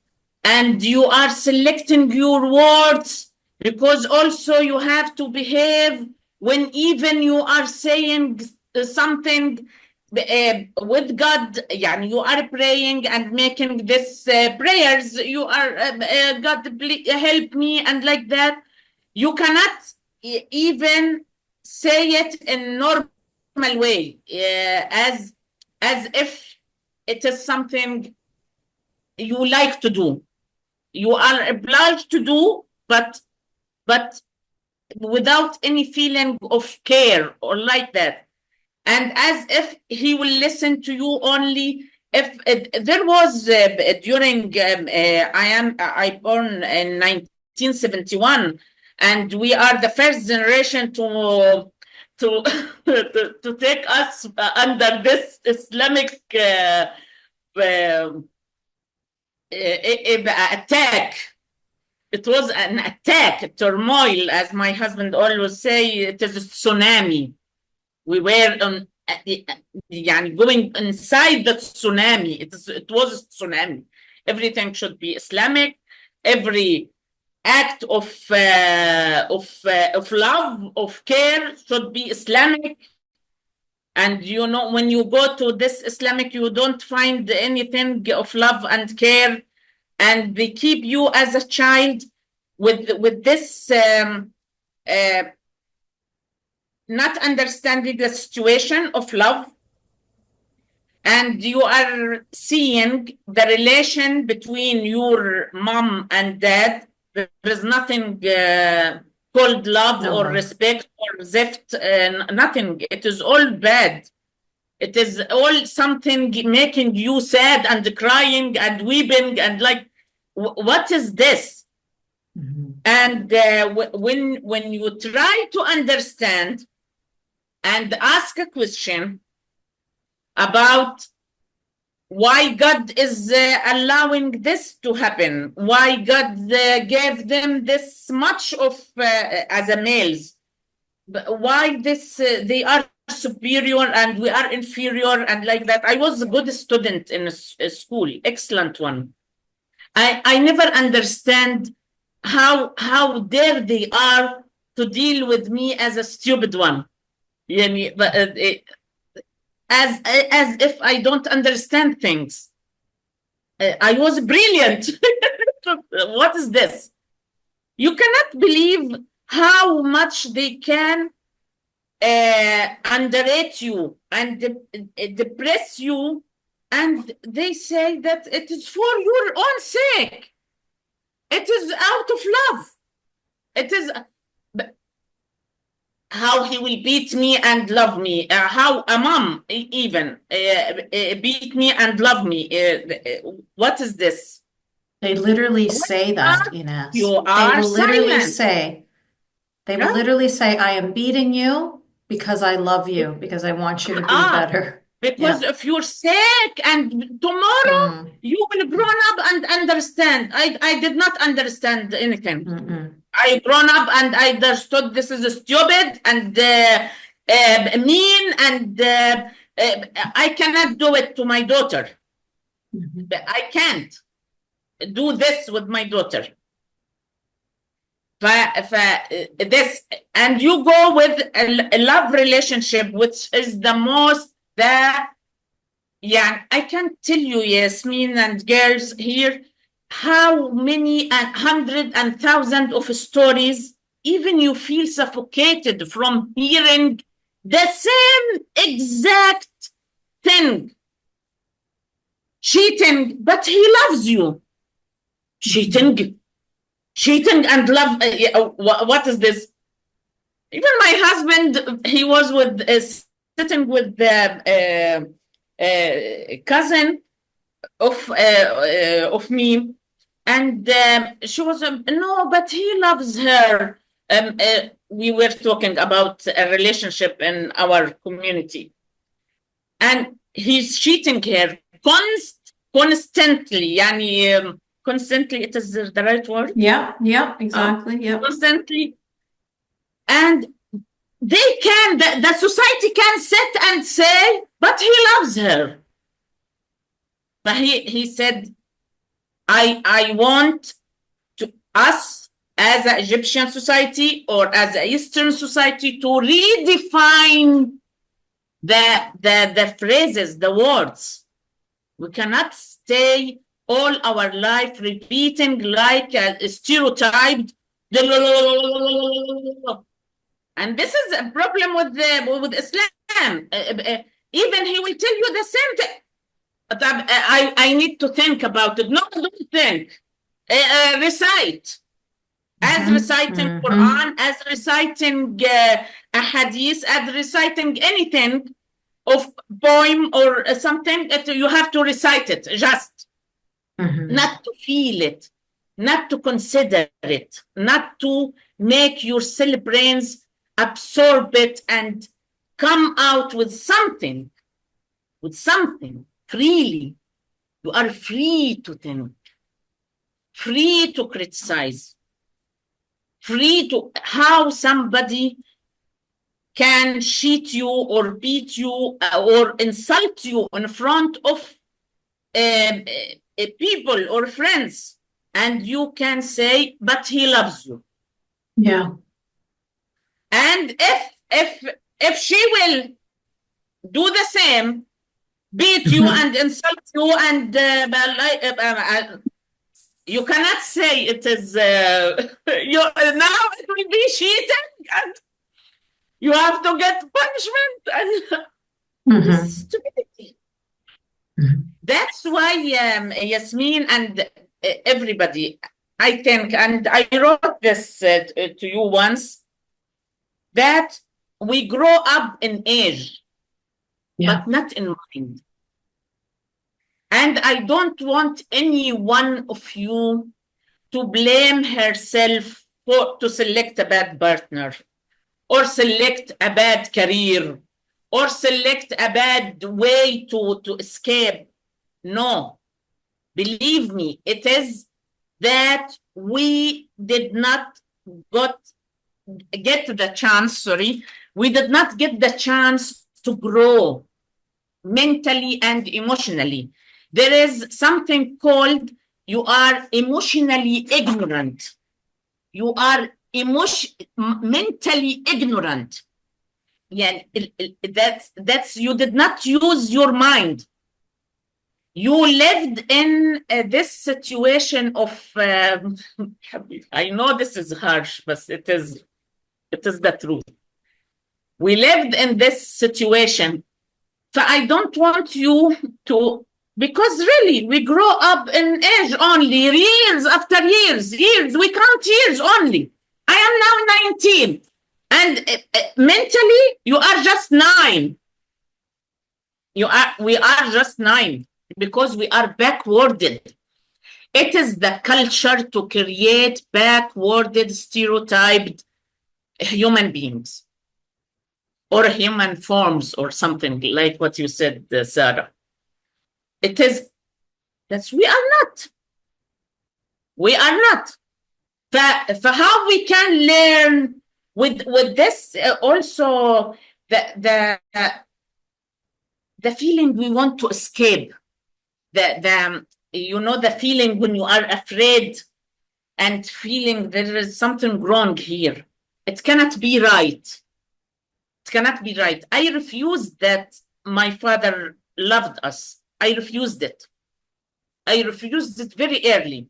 and you are selecting your words, because also you have to behave when even you are saying something with God. You are praying and making this prayers. You are God, please help me, and like that. You cannot even say it in normal way, as if it is something you like to do. You are obliged to do, but without any feeling of care or like that. And as if He will listen to you only if there was during I born in 1971, and we are the first generation to to take us under this Islamic attack. It was an attack, a turmoil, as my husband always say. It is a tsunami. We were on, going inside the tsunami. It was a tsunami. Everything should be Islamic. Every act of love, of care, should be Islamic. And when you go to this Islamic, you don't find anything of love and care, and they keep you as a child with this not understanding the situation of love. And you are seeing the relation between your mom and dad. There is nothing called love or respect or zift, nothing. It is all bad. It is all something making you sad and crying and weeping and like, what is this? Mm-hmm. And when you try to understand and ask a question about why God is allowing this to happen, why God gave them this much of as a males, why this they are superior and we are inferior, and like that. I was a good student in a school, excellent one. I never understand how dare they are to deal with me as a stupid one. As if I don't understand things. I was brilliant. What is this? You cannot believe how much they can underrate you and depress you, and they say that it is for your own sake. It is out of love. It is how he will beat me and love me, how a mom even beat me and love me. What is this? They literally say that, Ines. You are They will literally say, I am beating you because I love you, because I want you to be better. because if you're sick and tomorrow you will grow up and understand. I did not understand anything. I grown up and I understood this is stupid and mean, and I cannot do it to my daughter. I can't do this with my daughter. This, and you go with a love relationship, which is the most, yeah, I can't tell you, Yasmine and girls here, how many hundred and thousands of stories, even you feel suffocated from hearing the same exact thing. Cheating, but he loves you. Cheating and love. What is this? Even my husband, he was sitting with the cousin of me, and she was no, but he loves her. We were talking about a relationship in our community, and he's cheating her constantly. Yani, constantly, it is the right word? Yeah, exactly. Yeah. Constantly. And they can, the society can sit and say, but he loves her. But he said, I want us as an Egyptian society or as an Eastern society to redefine the phrases, the words. We cannot stay all our life repeating like a stereotyped, and this is a problem with Islam. Even he will tell you the same thing. But I need to think about it. No, don't think. Recite. As reciting Quran, as reciting a hadith, as reciting anything of poem or something, you have to recite it, just not to feel it, not to consider it, not to make your cell brains absorb it and come out with something freely. You are free to think, free to criticize, free to how somebody can cheat you or beat you or insult you in front of people or friends, and you can say, but he loves you. Yeah. And if she will do the same, beat you and insult you, and you cannot say it is now it will be cheating and you have to get punishment and stupidity. That's why Yasmine and everybody, I think, and I wrote this to you once, that we grow up in age, but not in mind. And I don't want any one of you to blame herself to select a bad partner, or select a bad career, or select a bad way to escape. No, believe me, it is that we did not get the chance, we did not get the chance to grow mentally and emotionally. There is something called, you are emotionally ignorant. You are mentally ignorant. Yeah, that's you did not use your mind. You lived in this situation of, I know this is harsh, but it is the truth. We lived in this situation. So I don't want you to, because really we grow up in age only, years after years, we count years only. I am now 19, and mentally you are just 9. We are just 9 because we are backwarded. It is the culture to create backwarded, stereotyped human beings. or human forms or something like what you said, Sarah. It is that we are not. We are not. For how we can learn with this also the feeling we want to escape, the the feeling when you are afraid and feeling there is something wrong here. It cannot be right. It cannot be right. I refused that my father loved us. I refused it. I refused it very early.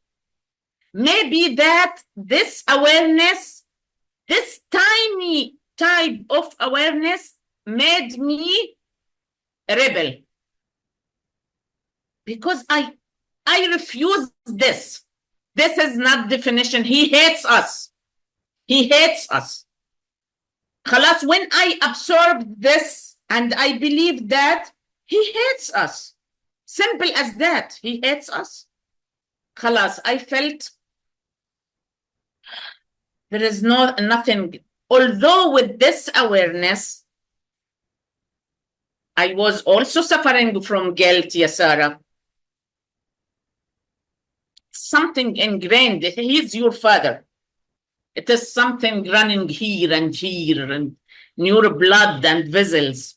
Maybe that this awareness, this tiny type of awareness made me a rebel. Because I refuse this. This is not definition. He hates us. He hates us. Khalas, when I absorbed this and I believe that he hates us. Simple as that. He hates us. Khalas, I felt there is nothing. Although with this awareness, I was also suffering from guilt, Yasara. Something ingrained. He's your father. It is something running here and in your blood and vessels.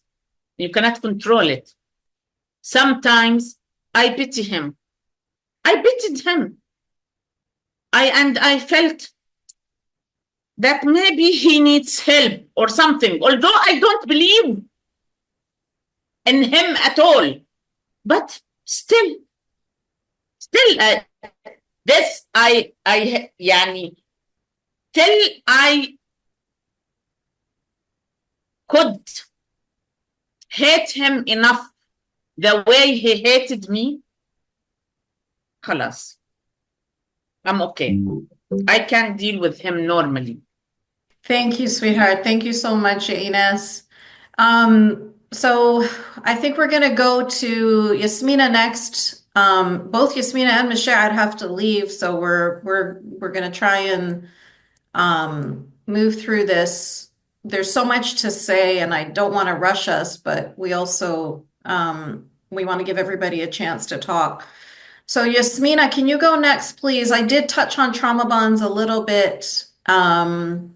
You cannot control it. Sometimes I pity him. I pitied him. I felt that maybe he needs help or something, although I don't believe in him at all. But still, this till I could hate him enough the way he hated me, khalas, I'm okay. I can deal with him normally. Thank you, sweetheart. Thank you so much, Ines. So I think we're going to go to Yasmina next. Both Yasmina and Masha'ad have to leave, so we're going to try and move through this. There's so much to say, and I don't want to rush us, but we also we want to give everybody a chance to talk. So Yasmina, can you go next, please? I did touch on trauma bonds a little bit, and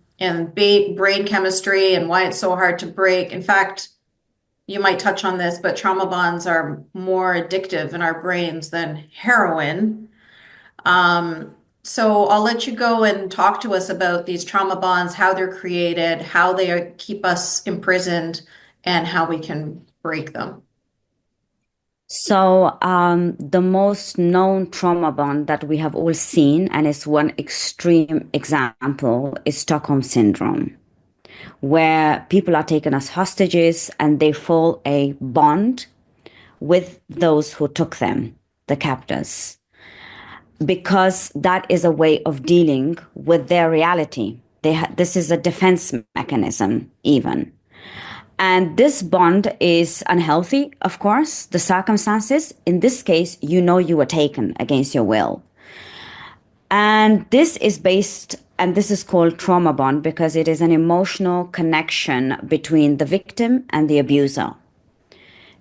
brain chemistry and why it's so hard to break. In fact, you might touch on this, but trauma bonds are more addictive in our brains than heroin. So I'll let you go and talk to us about these trauma bonds, how they're created, how they keep us imprisoned, and how we can break them. So the most known trauma bond that we have all seen, and it's one extreme example, is Stockholm Syndrome, where people are taken as hostages and they form a bond with those who took them, the captors, because that is a way of dealing with their reality. This is a defense mechanism even. And this bond is unhealthy, of course, the circumstances. In this case, you were taken against your will. And this is called trauma bond because it is an emotional connection between the victim and the abuser.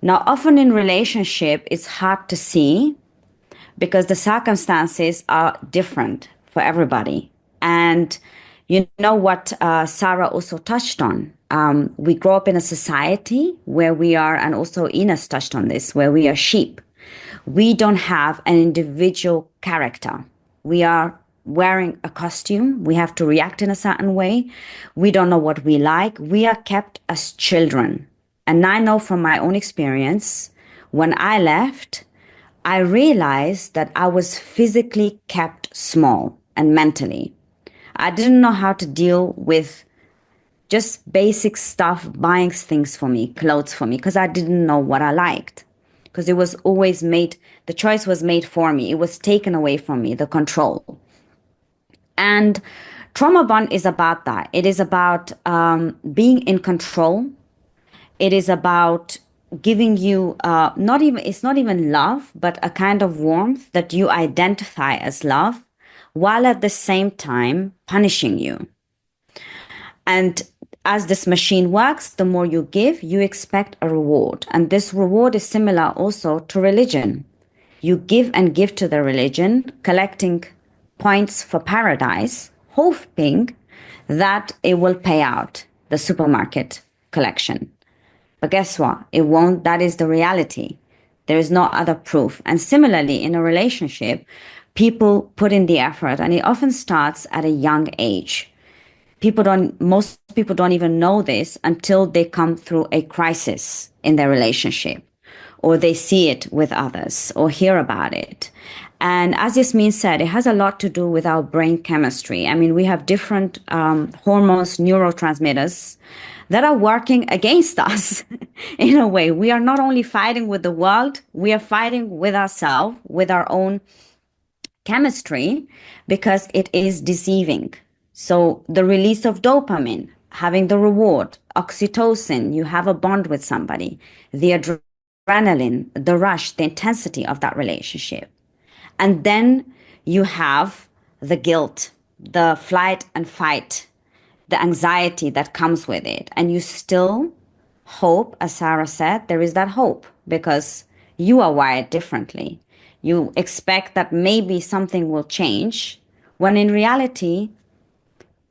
Now, often in relationship, it's hard to see because the circumstances are different for everybody. And you know what Sarah also touched on. We grow up in a society where we are, and also Ines touched on this, where we are sheep. We don't have an individual character. We are wearing a costume. We have to react in a certain way. We don't know what we like. We are kept as children. And I know from my own experience, when I left, I realized that I was physically kept small and mentally. I didn't know how to deal with just basic stuff, buying things for me, clothes for me, because I didn't know what I liked. Because it was always the choice was made for me. It was taken away from me, the control. And trauma bond is about that. It is about being in control. It is about giving you it's not even love, but a kind of warmth that you identify as love, while at the same time punishing you. And as this machine works, the more you give, you expect a reward. And this reward is similar also to religion. You give and give to the religion, collecting points for paradise, hoping that it will pay out the supermarket collection. But guess what? It won't. That is the reality. There is no other proof. And similarly, in a relationship, people put in the effort, and it often starts at a young age. Most people don't even know this until they come through a crisis in their relationship, or they see it with others or hear about it. And as Yasmine said, it has a lot to do with our brain chemistry. I mean, we have different hormones, neurotransmitters that are working against us in a way. We are not only fighting with the world, we are fighting with ourselves, with our own chemistry, because it is deceiving. So the release of dopamine, having the reward, oxytocin, you have a bond with somebody, the adrenaline, the rush, the intensity of that relationship. And then you have the guilt, the flight and fight, the anxiety that comes with it. And you still hope, as Sarah said, there is that hope because you are wired differently. You expect that maybe something will change, when in reality,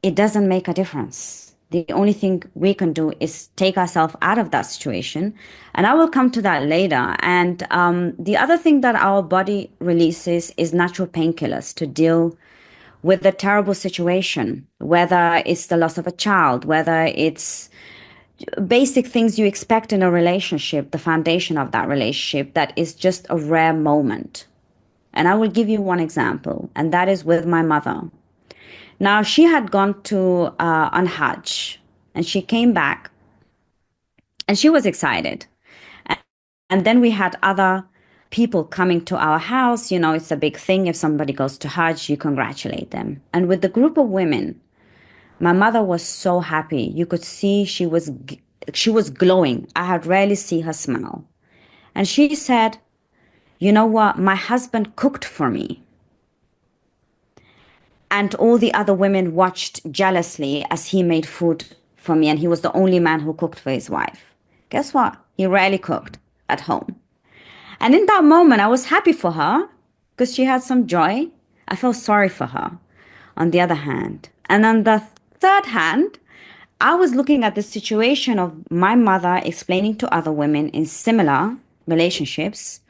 it doesn't make a difference. The only thing we can do is take ourselves out of that situation. And I will come to that later. And the other thing that our body releases is natural painkillers to deal with the terrible situation, whether it's the loss of a child, whether it's basic things you expect in a relationship, the foundation of that relationship, that is just a rare moment. And I will give you one example, and that is with my mother. Now, she had gone to on Hajj, and she came back, and she was excited. And then we had other people coming to our house. You know, it's a big thing. If somebody goes to Hajj, you congratulate them. And with the group of women, my mother was so happy. You could see she was glowing. I had rarely seen her smile. And she said, you know what? My husband cooked for me. And all the other women watched jealously as he made food for me. And he was the only man who cooked for his wife. Guess what? He rarely cooked at home. And in that moment, I was happy for her because she had some joy. I felt sorry for her on the other hand. And on the third hand, I was looking at the situation of my mother explaining to other women in similar relationships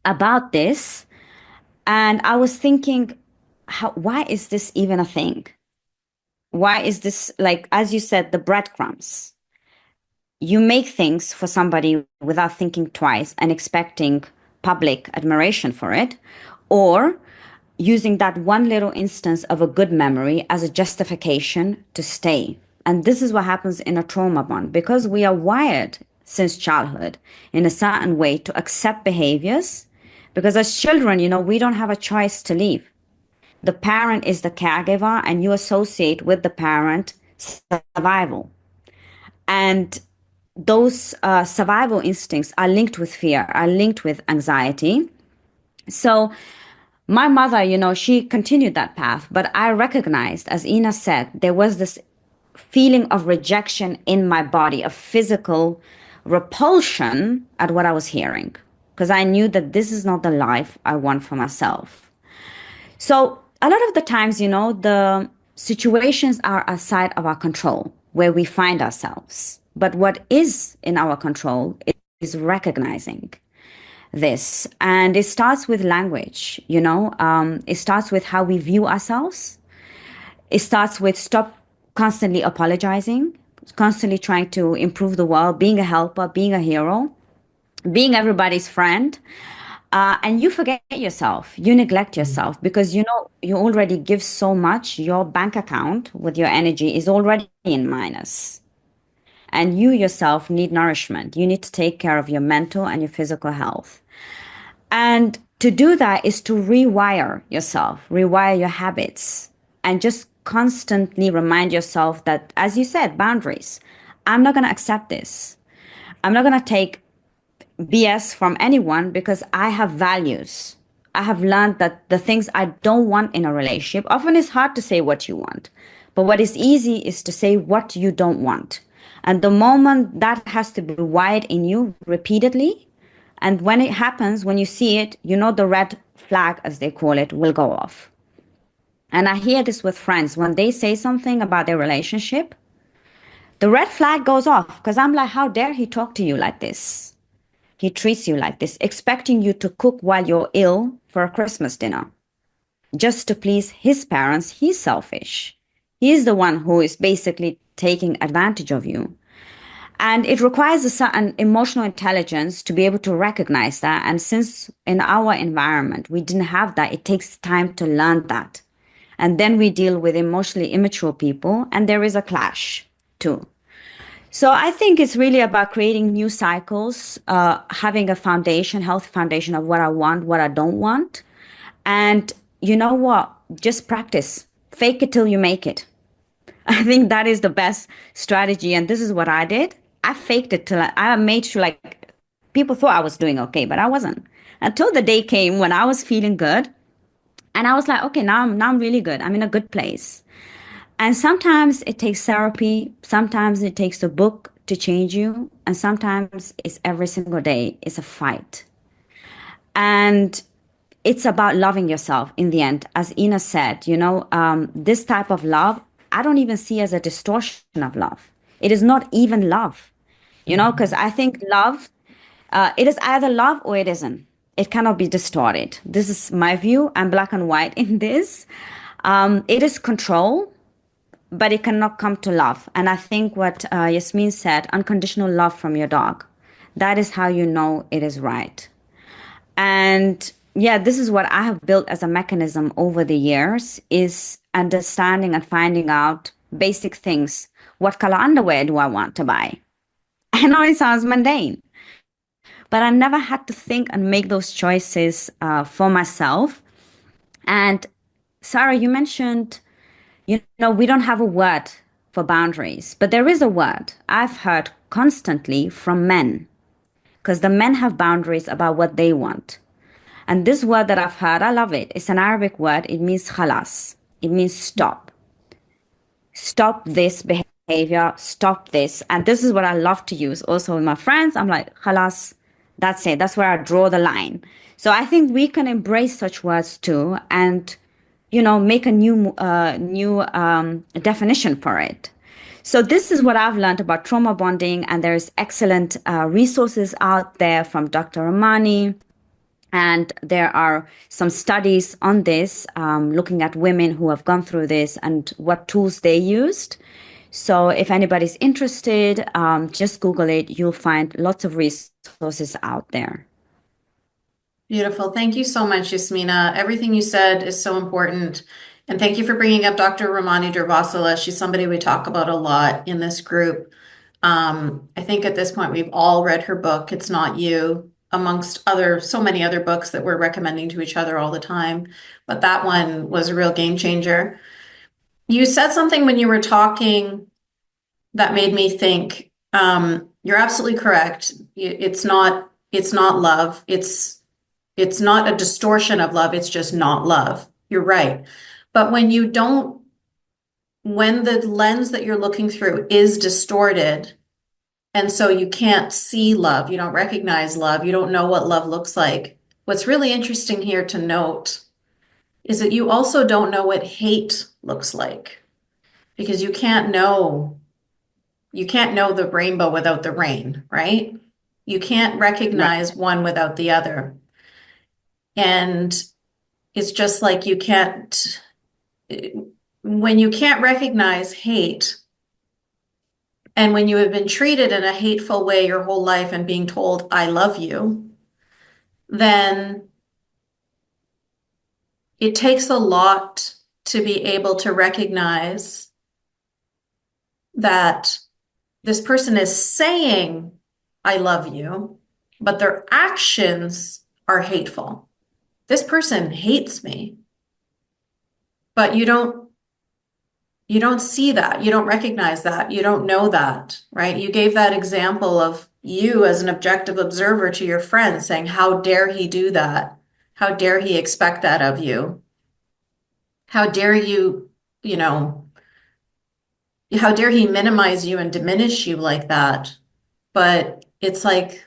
about this. And I was thinking, why is this even a thing? Why is this, like, as you said, the breadcrumbs? You make things for somebody without thinking twice and expecting public admiration for it, or using that one little instance of a good memory as a justification to stay. And this is what happens in a trauma bond, because we are wired since childhood in a certain way to accept behaviors, because as children, you know, we don't have a choice to leave. The parent is the caregiver, and you associate with the parent survival. And those survival instincts are linked with fear, are linked with anxiety. So my mother, you know, she continued that path, but I recognized, as Ina said, there was this feeling of rejection in my body, a physical repulsion at what I was hearing, because I knew that this is not the life I want for myself. So a lot of the times, you know, the situations are outside of our control where we find ourselves. But what is in our control is recognizing this. And it starts with language, you know, it starts with how we view ourselves. It starts with stop constantly apologizing, constantly trying to improve the world, being a helper, being a hero, being everybody's friend. And you forget yourself, you neglect yourself, because, you know, you already give so much. Your bank account with your energy is already in minus. And you yourself need nourishment. You need to take care of your mental and your physical health. And to do that is to rewire yourself, rewire your habits, and just constantly remind yourself that, as you said, boundaries. I'm not going to accept this. I'm not going to take BS from anyone because I have values. I have learned that the things I don't want in a relationship, often it's hard to say what you want, But what is easy is to say what you don't want. And the moment that has to be wired in you repeatedly, and when it happens, when you see it, you know the red flag, as they call it, will go off. And I hear this with friends. When they say something about their relationship, the red flag goes off because I'm like, how dare he talk to you like this? He treats you like this, expecting you to cook while you're ill for a Christmas dinner. Just to please his parents, he's selfish. He's the one who is basically taking advantage of you. And it requires a certain emotional intelligence to be able to recognize that. And since in our environment, we didn't have that, it takes time to learn that. And then we deal with emotionally immature people, and there is a clash too. So I think it's really about creating new cycles, having a foundation, healthy foundation of what I want, what I don't want. And you know what? Just practice. Fake it till you make it. I think that is the best strategy. And this is what I did. I faked it till I made sure like people thought I was doing okay, but I wasn't. Until the day came when I was feeling good. And I was like, okay, now I'm really good. I'm in a good place. And sometimes it takes therapy. Sometimes it takes a book to change you. And sometimes it's every single day. It's a fight. And it's about loving yourself in the end. As Ina said, this type of love, I don't even see as a distortion of love. It is not even love, because I think love, it is either love or it isn't. It cannot be distorted. This is my view. I'm black and white in this. It is control, but it cannot come to love. And I think what Yasmine said, unconditional love from your dog, that is how you know it is right. And yeah, this is what I have built as a mechanism over the years, is understanding and finding out basic things. What color underwear do I want to buy? I know it sounds mundane, but I never had to think and make those choices for myself. And Sarah, you mentioned, we don't have a word for boundaries, but there is a word I've heard constantly from men, because the men have boundaries about what they want. And this word that I've heard, I love it. It's an Arabic word. It means khalas. It means stop. Stop this behavior. Stop this. And this is what I love to use also with my friends. I'm like, khalas, that's it. That's where I draw the line. So I think we can embrace such words too and, make a new definition for it. So this is what I've learned about trauma bonding. And there's excellent resources out there from Dr. Ramani. And there are some studies on this, looking at women who have gone through this and what tools they used. So if anybody's interested, just Google it. You'll find lots of resources out there. Beautiful. Thank you so much, Yasmina. Everything you said is so important. And thank you for bringing up Dr. Ramani Durvasula. She's somebody we talk about a lot in this group. I think at this point, we've all read her book, It's Not You, amongst so many other books that we're recommending to each other all the time. But that one was a real game changer. You said something when you were talking that made me think. You're absolutely correct. It's not love. It's not a distortion of love. It's just not love. You're right. But when the lens that you're looking through is distorted, and so you can't see love, you don't recognize love, you don't know what love looks like. What's really interesting here to note is that you also don't know what hate looks like, because you can't know the rainbow without the rain, right? You can't recognize one without the other. And it's just like when you can't recognize hate, and when you have been treated in a hateful way your whole life and being told, I love you, then it takes a lot to be able to recognize that this person is saying, I love you, but their actions are hateful. This person hates me, but you don't see that. You don't recognize that. You don't know that, right? You gave that example of you as an objective observer to your friend saying, how dare he do that? How dare he expect that of you? How dare you, how dare he minimize you and diminish you like that? But it's like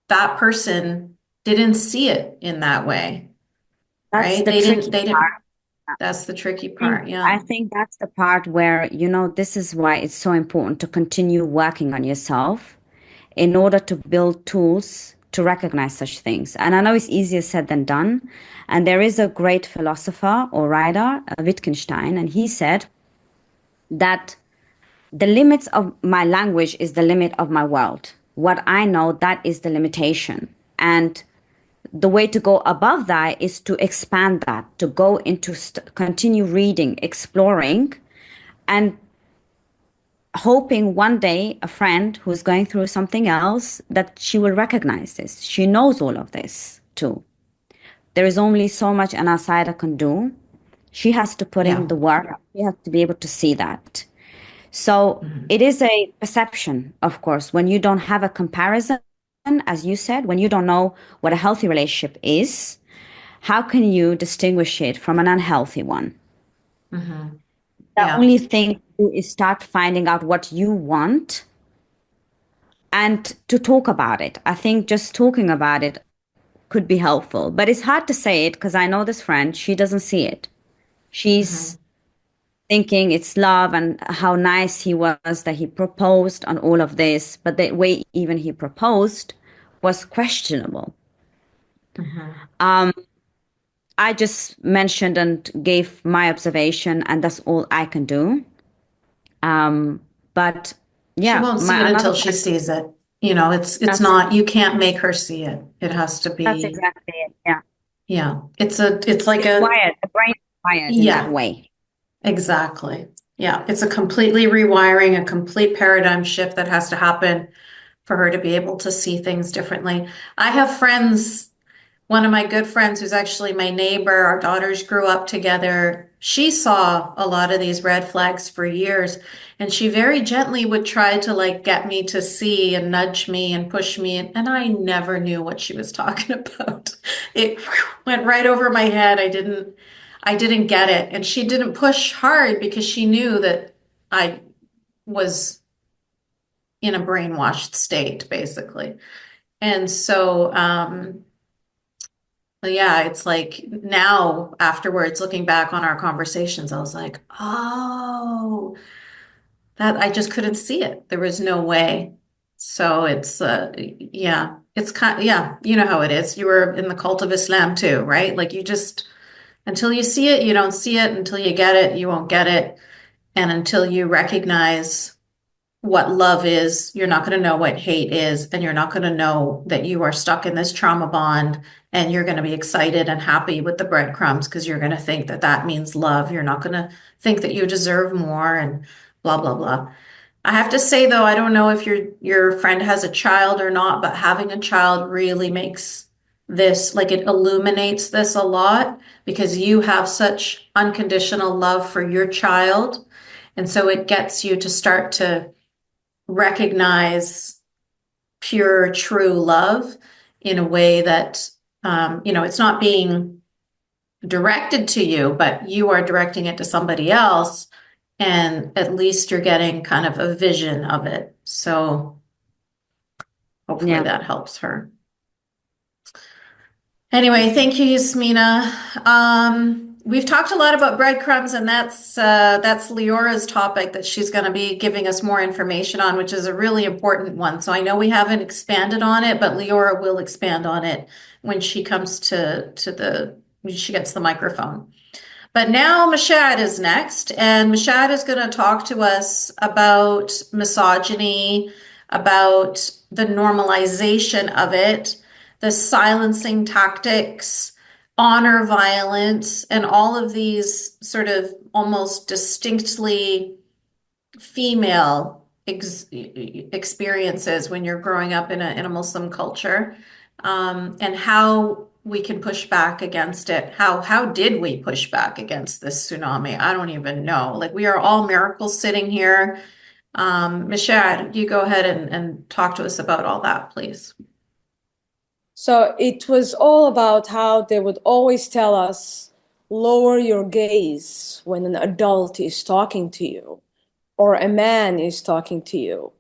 that person didn't see it in that way, That's right? the tricky They part. didn't, that's the tricky I think part. Yeah. I think that's the part where, this is why it's so important to continue working on yourself in order to build tools to recognize such things. And I know it's easier said than done. And there is a great philosopher or writer, Wittgenstein, and he said that the limits of my language is the limit of my world. What I know, that is the limitation. And the way to go above that is to expand that, to go into continue reading, exploring, and hoping one day a friend who's going through something else, that she will recognize this. She knows all of this too. There is only so much an outsider can do. She has to put Yeah. in the work. She has to be able to see that. So it is a perception, of course, when you don't have a comparison, as you said, when you don't know what a healthy relationship is, how can you distinguish it from an unhealthy one? Mhm. The Yeah. only thing to do is start finding out what you want and to talk about it. I think just talking about it could be helpful, but it's hard to say it because I know this friend, she doesn't see it. She's thinking it's love and how nice he was that he proposed on all of this, but the way even he proposed was questionable. I just mentioned and gave my observation, and that's all I can do. But She yeah, won't see my it another until she friend, sees it. You know, it's that's not, you can't make her see it. It has to that's be, exactly it. Yeah, yeah. It's like it's a, wired. The brain is wired in that yeah, way. exactly. Yeah, it's a completely rewiring, a complete paradigm shift that has to happen for her to be able to see things differently. I have friends, one of my good friends who's actually my neighbor, our daughters grew up together. She saw a lot of these red flags for years, and she very gently would try to like get me to see and nudge me and push me, and I never knew what she was talking about. It went right over my head. I didn't get it, and she didn't push hard because she knew that I was in a brainwashed state, basically. And so, yeah, it's like now afterwards, looking back on our conversations, I was like, oh, that I just couldn't see it. There was no way. So it's, yeah, it's kind, yeah, you know how it is. You were in the cult of Islam too, right? Like you just, until you see it, you don't see it. Until you get it, you won't get it. And until you recognize what love is, you're not going to know what hate is, and you're not going to know that you are stuck in this trauma bond, and you're going to be excited and happy with the breadcrumbs because you're going to think that that means love. You're not going to think that you deserve more and blah, blah, blah. I have to say though, I don't know if your friend has a child or not, but having a child really makes this, like it illuminates this a lot because you have such unconditional love for your child. And so it gets you to start to recognize pure, true love in a way that, it's not being directed to you, but you are directing it to somebody else. And at least you're getting kind of a vision of it. So hopefully Yeah. that helps her. Anyway, thank you, Yasmina. We've talked a lot about breadcrumbs, and that's Leora's topic that she's going to be giving us more information on, which is a really important one. So I know we haven't expanded on it, but Leora will expand on it when she comes when she gets the microphone. But now Mashad is next, and Mashad is going to talk to us about misogyny, about the normalization of it, the silencing tactics, honor violence, and all of these sort of almost distinctly female experiences when you're growing up in a Muslim culture, and how we can push back against it. How did we push back against this tsunami? I don't even know. Like we are all miracles sitting here. Mishad, you go ahead and talk to us about all that, please. So it was all about how they would always tell us, lower your gaze when an adult is talking to you. or a man is talking to you,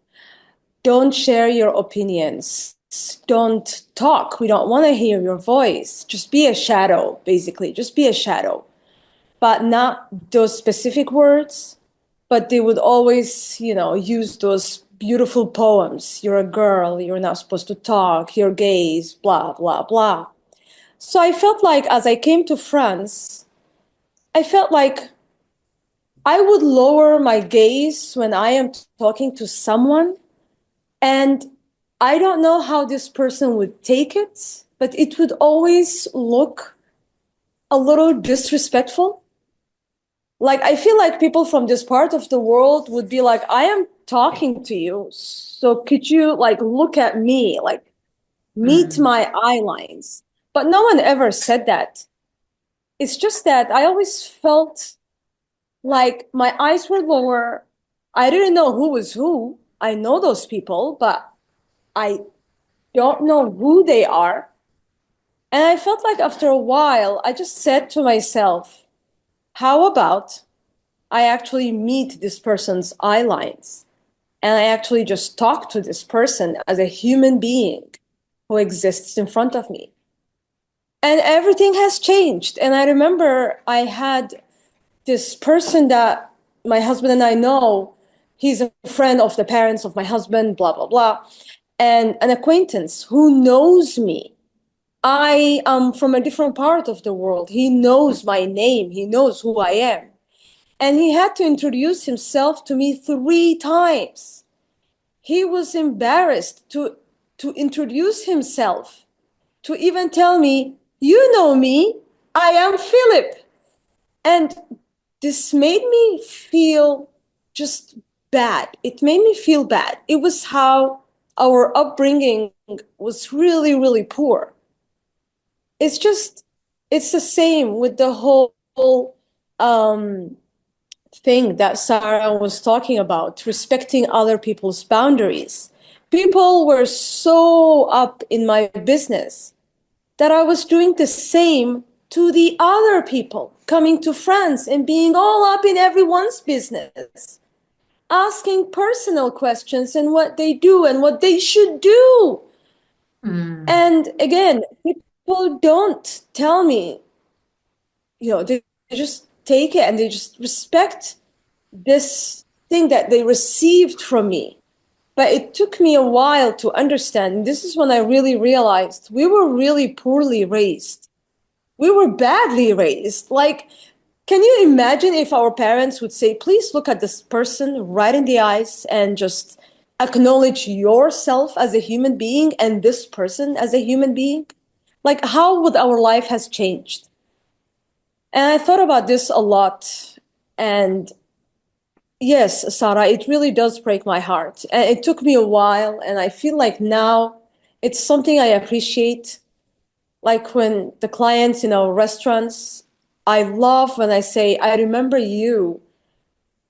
don't share your opinions. Don't talk. We don't want to hear your voice. Just be a shadow, basically. Just be a shadow. But not those specific words, but they would always, use those beautiful poems. You're a girl, you're not supposed to talk, you're gays, blah, blah, blah. So I felt like as I came to France, I felt like I would lower my gaze when I am talking to someone, and I don't know how this person would take it, but it would always look a little disrespectful. Like, I feel like people from this part of the world would be like, I am talking to you, so could you look at me, meet my eye lines? But no one ever said that. It's just that I always felt like my eyes were lower. I didn't know who was who. I know those people, but I don't know who they are. And I felt like after a while, I just said to myself, how about I actually meet this person's eye lines and I actually just talk to this person as a human being who exists in front of me? And everything has changed. And I remember I had this person that my husband and I know. He's a friend of the parents of my husband, blah, blah, blah, and an acquaintance who knows me. I am from a different part of the world. He knows my name. He knows who I am. And he had to introduce himself to me 3 times. He was embarrassed to introduce himself, to even tell me, you know me, I am Philip. And this made me feel just bad. It made me feel bad. It was how our upbringing was really, really poor. It's the same with the whole thing that Sarah was talking about, respecting other people's boundaries. People were so up in my business that I was doing the same to the other people, coming to France and being all up in everyone's business, asking personal questions and what they do and what they should do. And again, people don't tell me, they just take it and they just respect this thing that they received from me. But it took me a while to understand. This is when I really realized we were really poorly raised. We were badly raised. Can you imagine if our parents would say, please look at this person right in the eyes and just acknowledge yourself as a human being and this person as a human being? How would our life has changed? And I thought about this a lot. And yes, Sarah, it really does break my heart. And it took me a while. And I feel like now it's something I appreciate. Like when the clients in our restaurants, I love when I say, I remember you.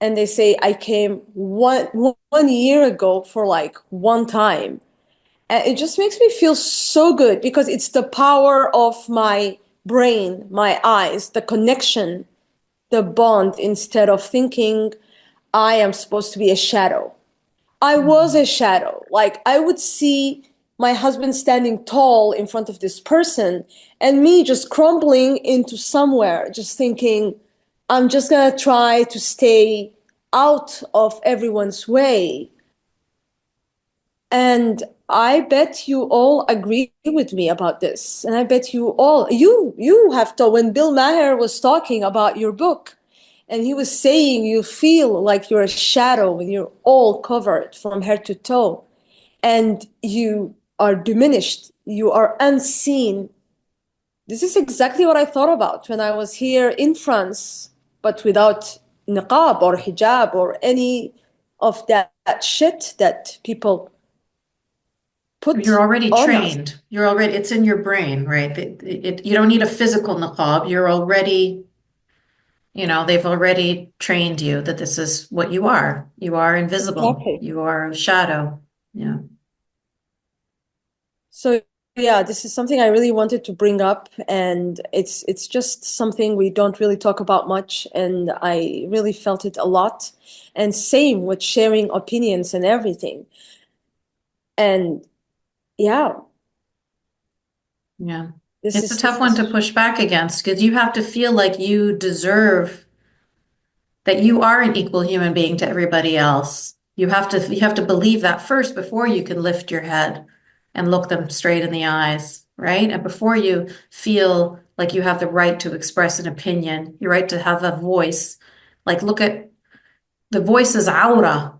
And they say, I came one year ago for one time. And it just makes me feel so good because it's the power of my brain, my eyes, the connection, the bond, instead of thinking I am supposed to be a shadow. I was a shadow. I would see my husband standing tall in front of this person and me just crumbling into somewhere, just thinking, I'm just going to try to stay out of everyone's way. And I bet you all agree with me about this. And I bet you all, you have to, when Bill Maher was talking about your book, and he was saying you feel like you're a shadow when you're all covered from head to toe, and you are diminished, you are unseen. This is exactly what I thought about when I was here in France, but without niqab or hijab or any of that shit that people put. You're already on us. trained. It's in your brain, right? You don't need a physical niqab. You're already, they've already trained you that this is what you are. You are invisible. Exactly. You are a shadow. Yeah. So yeah, this is something I really wanted to bring up, and it's just something we don't really talk about much, and I really felt it a lot. And same with sharing opinions and everything. And yeah, Yeah. this It's a is tough one to push back against because you have to feel like you deserve that you are an equal human being to everybody else. You have to believe that first before you can lift your head and look them straight in the eyes, right? And before you feel like you have the right to express an opinion, your right to have a voice. Like look at the voice is aura,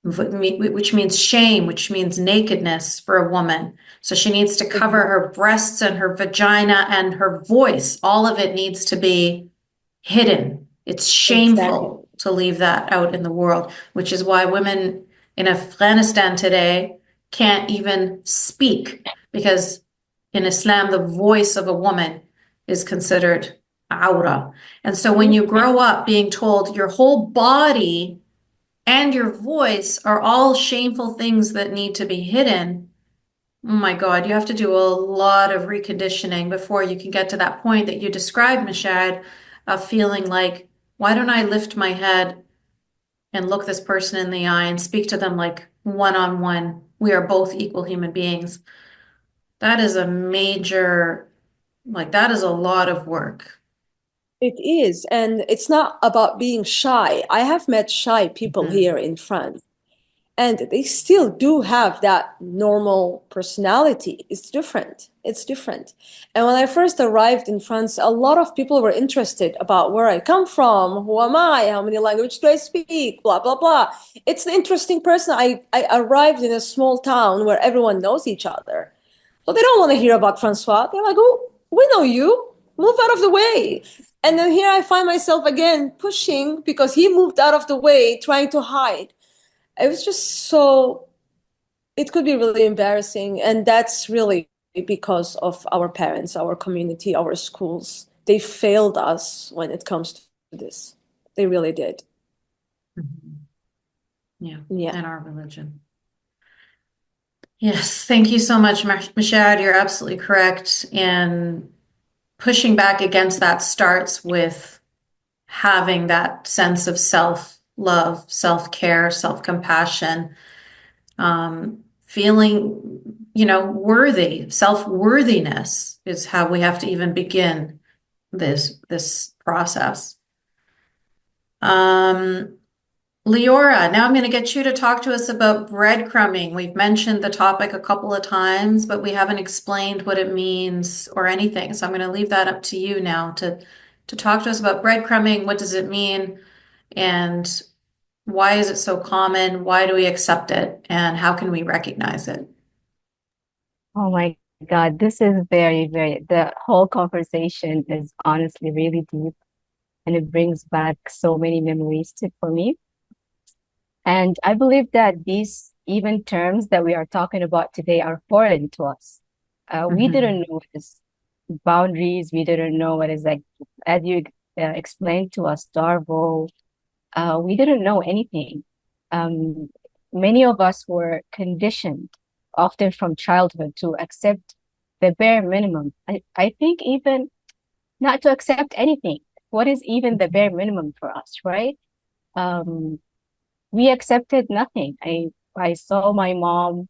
which means shame, which means nakedness for a woman. So she needs to cover her breasts and her vagina and her voice. All of it needs to be hidden. It's exactly. shameful to leave that out in the world, which is why women in Afghanistan today can't even speak because in Islam, the voice of a woman is considered aura. And so when you grow up being told your whole body and your voice are all shameful things that need to be hidden, oh my God, you have to do a lot of reconditioning before you can get to that point that you described, Mashad, of feeling like, why don't I lift my head and look this person in the eye and speak to them like one-on-one? We are both equal human beings. That is a major, like, that is a lot of work. It is, and it's not about being shy. I have met shy people here in France, and they still do have that normal personality. It's different. It's different. And when I first arrived in France, a lot of people were interested about where I come from, who am I, how many languages do I speak, blah, blah, blah. It's an interesting person. I arrived in a small town where everyone knows each other. So they don't want to hear about Francois. They're like, oh, we know you. Move out of the way. And then here I find myself again pushing because he moved out of the way, trying to hide. It was just so, it could be really embarrassing. And that's really because of our parents, our community, our schools. They failed us when it comes to this. They really did. Yeah. Yeah. And our religion. Yes, thank you so much, Mashad. You're absolutely correct. And pushing back against that starts with having that sense of self-love, self-care, self-compassion, feeling, worthy. Self-worthiness is how we have to even begin this process. Leora, now I'm going to get you to talk to us about breadcrumbing. We've mentioned the topic a couple of times, but we haven't explained what it means or anything. So I'm going to leave that up to you now to talk to us about breadcrumbing. What does it mean? And why is it so common? Why do we accept it? And how can we recognize it? Oh my God, this is the whole conversation is honestly really deep, and it brings back so many memories for me. And I believe that these even terms that we are talking about today are foreign to us. We didn't know this boundaries. We didn't know what is like, as you explained to us, Darvo. We didn't know anything. Many of us were conditioned, often from childhood, to accept the bare minimum. I think even not to accept anything. What is even the bare minimum for us, right? We accepted nothing. I saw my mom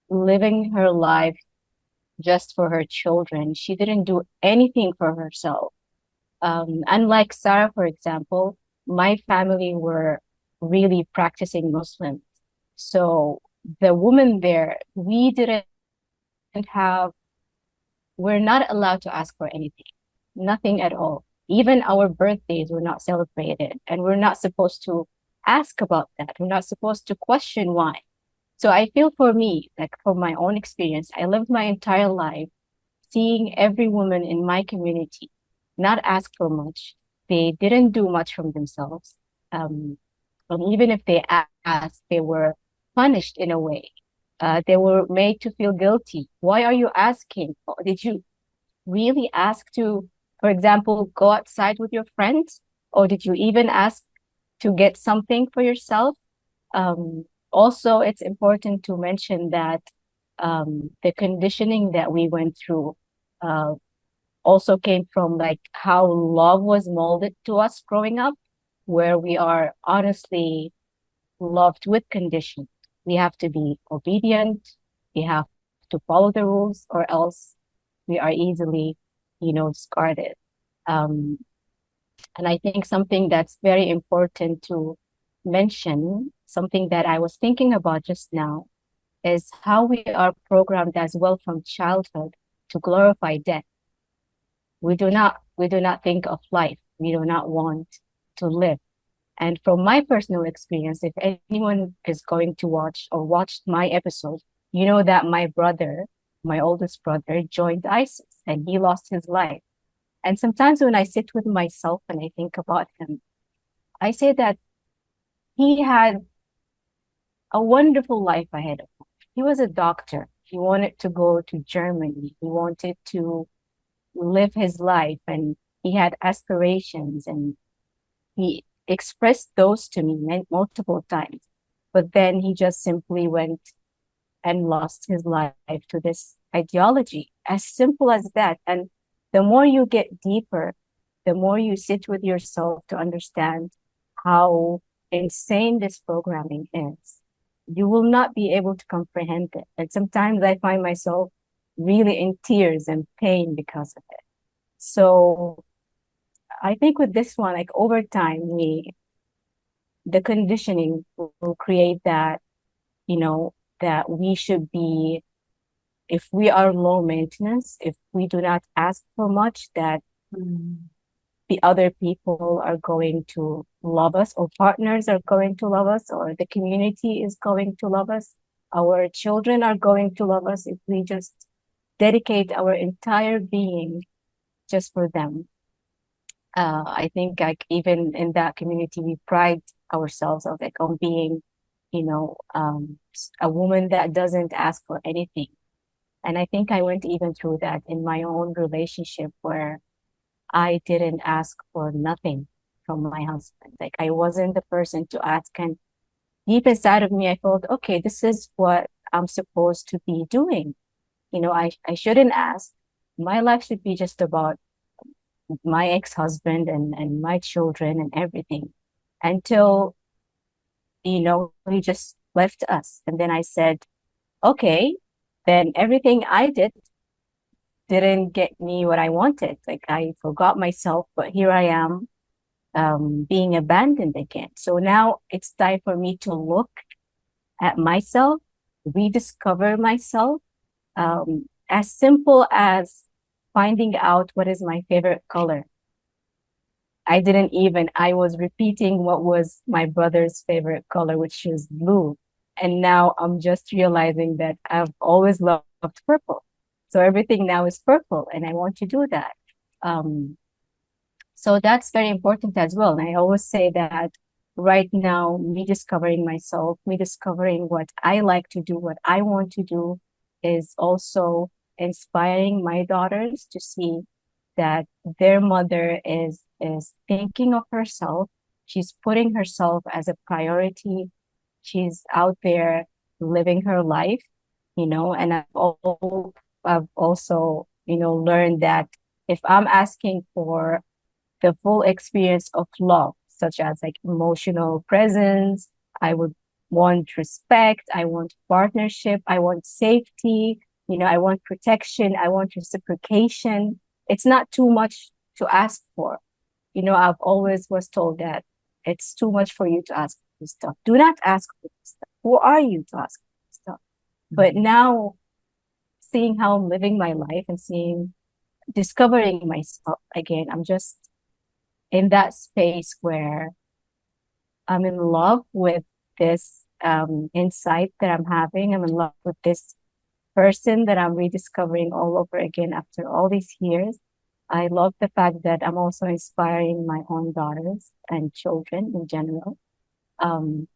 living her life just for her children. She didn't do anything for herself. Unlike Sarah, for example, my family were really practicing Muslims. So the woman there, we're not allowed to ask for anything, nothing at all. Even our birthdays were not celebrated, and we're not supposed to ask about that. We're not supposed to question why. So I feel for me, like from my own experience, I lived my entire life seeing every woman in my community not ask for much. They didn't do much from themselves. And even if they asked, they were punished in a way. They were made to feel guilty. Why are you asking? Did you really ask to, for example, go outside with your friends? Or did you even ask to get something for yourself? Also, it's important to mention that the conditioning that we went through also came from like how love was molded to us growing up, where we are honestly loved with condition. We have to be obedient. We have to follow the rules, or else we are easily, discarded. Um, and I think something that's very important to mention, something that I was thinking about just now, is how we are programmed as well from childhood to glorify death. We do not think of life. We do not want to live. And from my personal experience, if anyone is going to watch or watched my episode, you know that my brother, my oldest brother, joined ISIS and he lost his life. And sometimes when I sit with myself and I think about him, I say that he had a wonderful life ahead of him. He was a doctor. He wanted to go to Germany. He wanted to live his life, and he had aspirations, and he expressed those to me multiple times. But then he just simply went and lost his life to this ideology. As simple as that. And the more you get deeper, the more you sit with yourself to understand how insane this programming is, you will not be able to comprehend it. And sometimes I find myself really in tears and pain because of it. So I think with this one, like over time, the conditioning will create that, that we should be, if we are low maintenance, if we do not ask for much, that the other people are going to love us, or partners are going to love us, or the community is going to love us. Our children are going to love us if we just dedicate our entire being just for them. I think like even in that community, we pride ourselves of like on being, a woman that doesn't ask for anything. And I think I went even through that in my own relationship where I didn't ask for nothing from my husband. Like I wasn't the person to ask, and deep inside of me, I felt, okay, this is what I'm supposed to be doing. I shouldn't ask. My life should be just about my ex-husband and my children and everything, until, he just left us. And then I said, okay, then everything I didn't get me what I wanted. Like I forgot myself, but here I am, being abandoned again. So now it's time for me to look at myself, rediscover myself, as simple as finding out what is my favorite color. I was repeating what was my brother's favorite color, which is blue. And now I'm just realizing that I've always loved purple. So everything now is purple, and I want to do that. So that's very important as well. And I always say that right now, me discovering myself, me discovering what I like to do, what I want to do, is also inspiring my daughters to see that their mother is thinking of herself. She's putting herself as a priority. She's out there living her life, and I've also, learned that if I'm asking for the full experience of love, such as like emotional presence, I would want respect, I want partnership, I want safety, I want protection, I want reciprocation. It's not too much to ask for. I've always was told that it's too much for you to ask for this stuff. Do not ask for this stuff. Who are you to ask for this stuff? But now, seeing how I'm living my life and discovering myself again, I'm just in that space where I'm in love with this insight that I'm having. I'm in love with this person that I'm rediscovering all over again after all these years. I love the fact that I'm also inspiring my own daughters and children in general. And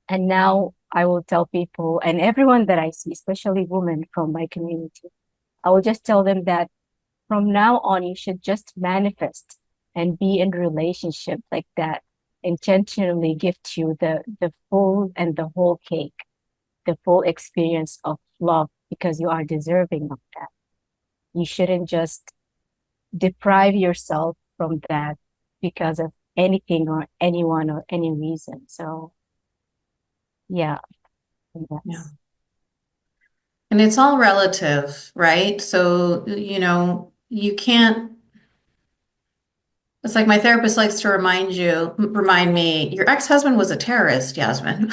now I will tell people and everyone that I see, especially women from my community, I will just tell them that from now on, you should just manifest and be in relationship like that intentionally gift you the full and the whole cake, the full experience of love because you are deserving of that. You shouldn't just deprive yourself from that because of anything or anyone or any reason. So, yeah. Yeah. And it's all relative, right? So, you can't, it's like my therapist likes to remind me, your ex-husband was a terrorist, Yasmin.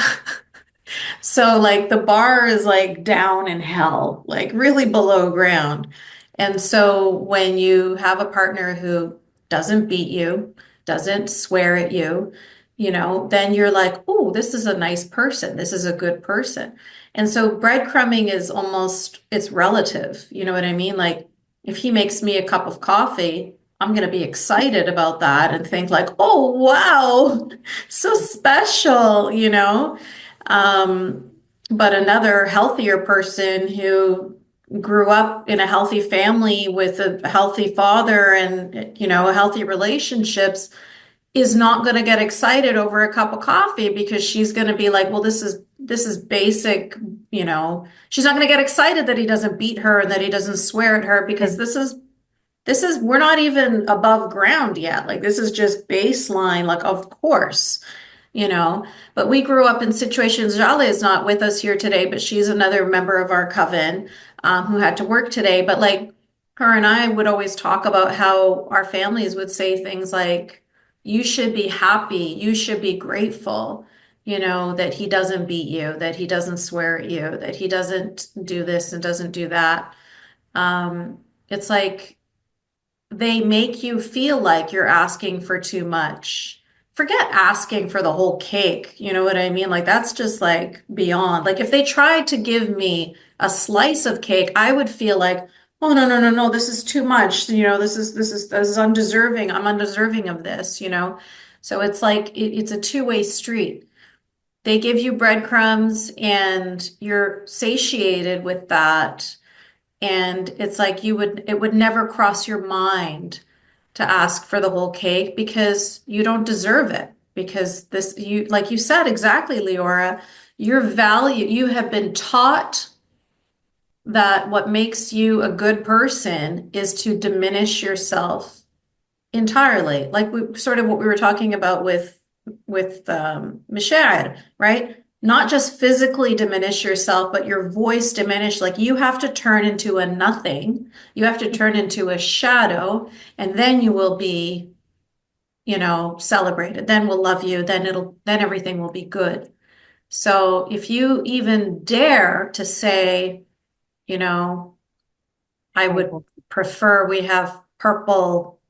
So like the bar is like down in hell, like really below ground. And so when you have a partner who doesn't beat you, doesn't swear at you, then you're like, oh, this is a nice person. This is a good person. And so breadcrumbing is it's relative. You know what I mean? Like if he makes me a cup of coffee, I'm going to be excited about that and think like, oh, wow, so special, but another healthier person who grew up in a healthy family with a healthy father and, healthy relationships is not going to get excited over a cup of coffee because she's going to be like, well, this is basic, she's not going to get excited that he doesn't beat her and that he doesn't swear at her because we're not even above ground yet. Like this is just baseline, like, of course. But we grew up in situations. Jale is not with us here today, but she's another member of our coven who had to work today. But like her and I would always talk about how our families would say things like, you should be happy, you should be grateful, that he doesn't beat you, that he doesn't swear at you, that he doesn't do this and doesn't do that. It's like they make you feel like you're asking for too much. Forget asking for the whole cake. You know what I mean? Like that's just like beyond. Like if they tried to give me a slice of cake, I would feel like, oh no, no, no, no, this is too much. This is undeserving. I'm undeserving of this, So it's like it's a two-way street. They give you breadcrumbs and you're satiated with that. And it's like it would never cross your mind to ask for the whole cake because you don't deserve it. Because like you said exactly, Leora, you have been taught that what makes you a good person is to diminish yourself entirely. Like sort of what we were talking about with Mishared, right? Not just physically diminish yourself, but your voice diminish. Like you have to turn into a nothing. You have to turn into a shadow, and then you will be, celebrated. Then we'll love you. Then everything will be good. So if you even dare to say, I would prefer we have purple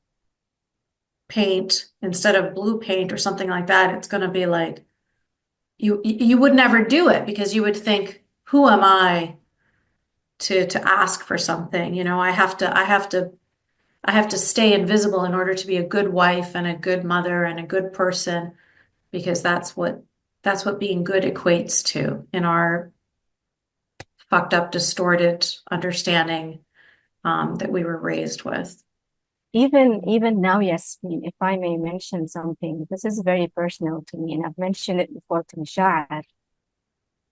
paint instead of blue paint or something like that, it's going to be like, you would never do it because you would think, who am I to ask for something? I have to stay invisible in order to be a good wife and a good mother and a good person because that's what being good equates to in our fucked up, distorted understanding that we were raised with. Even now, Yasmin, if I may mention something, this is very personal to me, and I've mentioned it before to Mishar.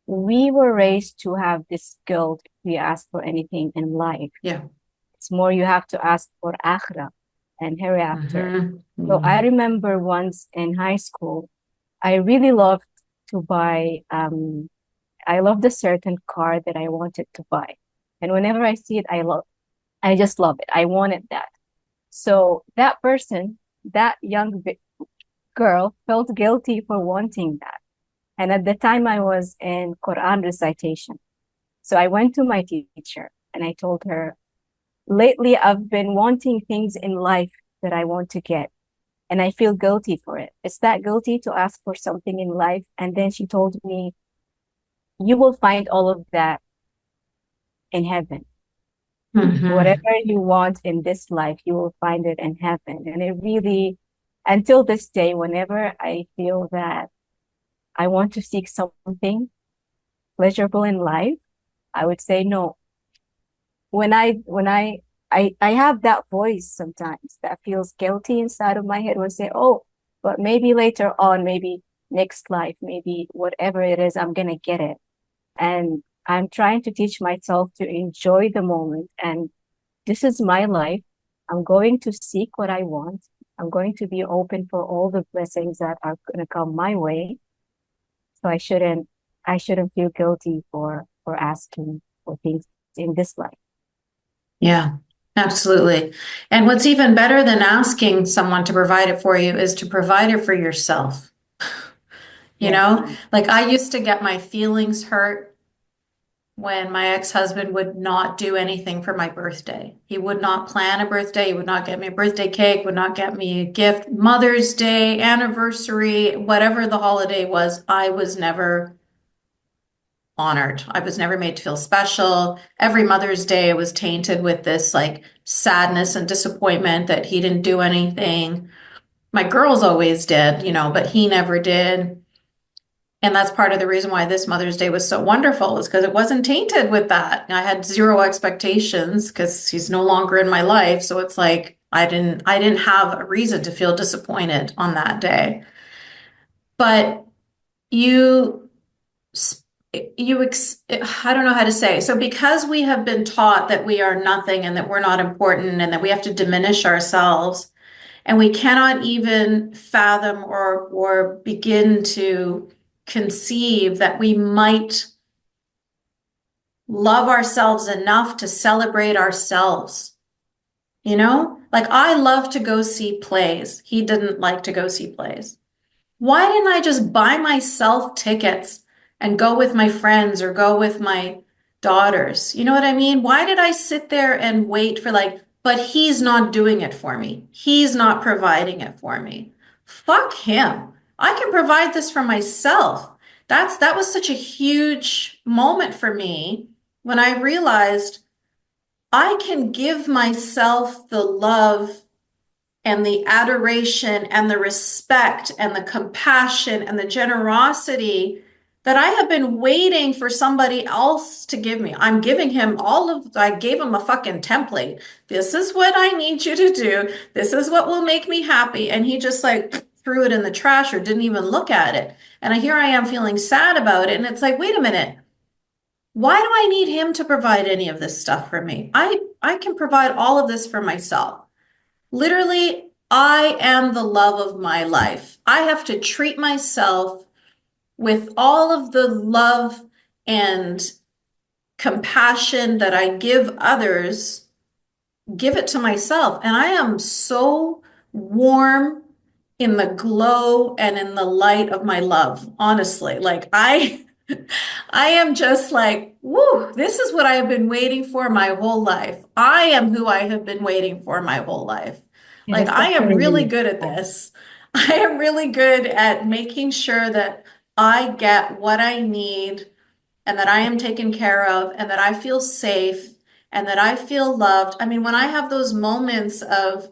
We were raised to have this guilt if we ask for anything in life. Yeah. It's more you have to ask for akhirah and hereafter. Mm-hmm. So I remember once in high school, I really loved to buy, I loved a certain car that I wanted to buy. And whenever I see it, I just love it. I wanted that. So that person, that young girl felt guilty for wanting that. And at the time I was in Quran recitation. So I went to my teacher and I told her, lately I've been wanting things in life that I want to get. And I feel guilty for it. Is that guilty to ask for something in life? And then she told me, you will find all of that in heaven. Mm-hmm. Whatever you want in this life, you will find it in heaven. And it really, until this day, whenever I feel that I want to seek something pleasurable in life, I would say no. When I have that voice sometimes that feels guilty inside of my head, would say, oh, but maybe later on, maybe next life, maybe whatever it is, I'm gonna get it. And I'm trying to teach myself to enjoy the moment. And this is my life. I'm going to seek what I want. I'm going to be open for all the blessings that are going to come my way. So I shouldn't feel guilty for asking for things in this life. Yeah, absolutely. And what's even better than asking someone to provide it for you is to provide it for yourself. You Yes. know, like I used to get my feelings hurt when my ex-husband would not do anything for my birthday. He would not plan a birthday. He would not get me a birthday cake, would not get me a gift. Mother's Day, anniversary, whatever the holiday was, I was never honored. I was never made to feel special. Every Mother's Day was tainted with this like sadness and disappointment that he didn't do anything. My girls always did, you know, but he never did. And that's part of the reason why this Mother's Day was so wonderful, is because it wasn't tainted with that. I had zero expectations because he's no longer in my life. So it's like I didn't have a reason to feel disappointed on that day. But you I don't know how to say. So because we have been taught that we are nothing and that we're not important and that we have to diminish ourselves, and we cannot even fathom or begin to conceive that we might love ourselves enough to celebrate ourselves. You know, like I love to go see plays. He didn't like to go see plays. Why didn't I just buy myself tickets and go with my friends or go with my daughters? You know what I mean? Why did I sit there and wait for like, but he's not doing it for me. He's not providing it for me. Fuck him. I can provide this for myself. That was such a huge moment for me when I realized I can give myself the love and the adoration and the respect and the compassion and the generosity that I have been waiting for somebody else to give me. I gave him a fucking template. This is what I need you to do. This is what will make me happy. And he just like threw it in the trash or didn't even look at it. And here I am feeling sad about it. And it's like, wait a minute. Why do I need him to provide any of this stuff for me? I can provide all of this for myself. Literally, I am the love of my life. I have to treat myself with all of the love and compassion that I give others, give it to myself. And I am so warm in the glow and in the light of my love, honestly. Like I am just like, woo, this is what I have been waiting for my whole life. I am who I have been waiting for my whole life. Like, I am really good at this. I am really good at making sure that I get what I need and that I am taken care of and that I feel safe and that I feel loved. I mean, when I have those moments of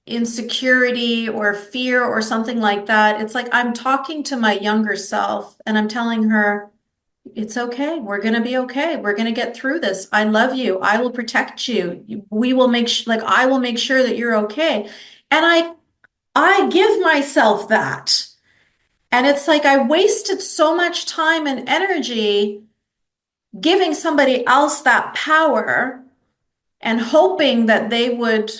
insecurity or fear or something like that, it's like I'm talking to my younger self and I'm telling her, it's okay. We're going to be okay. We're going to get through this. I love you. I will protect you. We will I will make sure that you're okay. And I give myself that. And it's like I wasted so much time and energy giving somebody else that power and hoping that they would,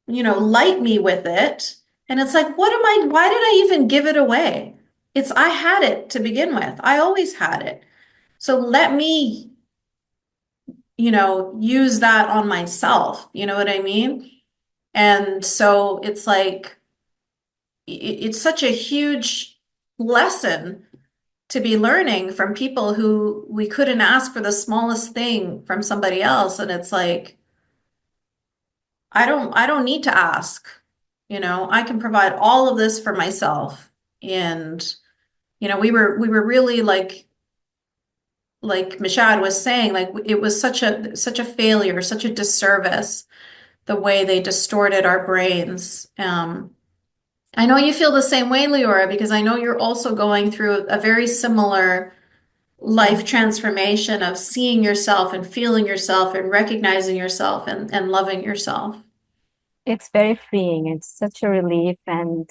light me with it. And it's like, why did I even give it away? I had it to begin with. I always had it. So let me, use that on myself. You know what I mean? And so it's like, it's such a huge lesson to be learning from people who we couldn't ask for the smallest thing from somebody else. And it's like, I don't need to ask, I can provide all of this for myself. And, we were really like Mishad was saying, like it was such a failure, such a disservice, the way they distorted our brains. I know you feel the same way, Leora, because I know you're also going through a very similar life transformation of seeing yourself and feeling yourself and recognizing yourself and loving yourself. It's very freeing. It's such a relief, and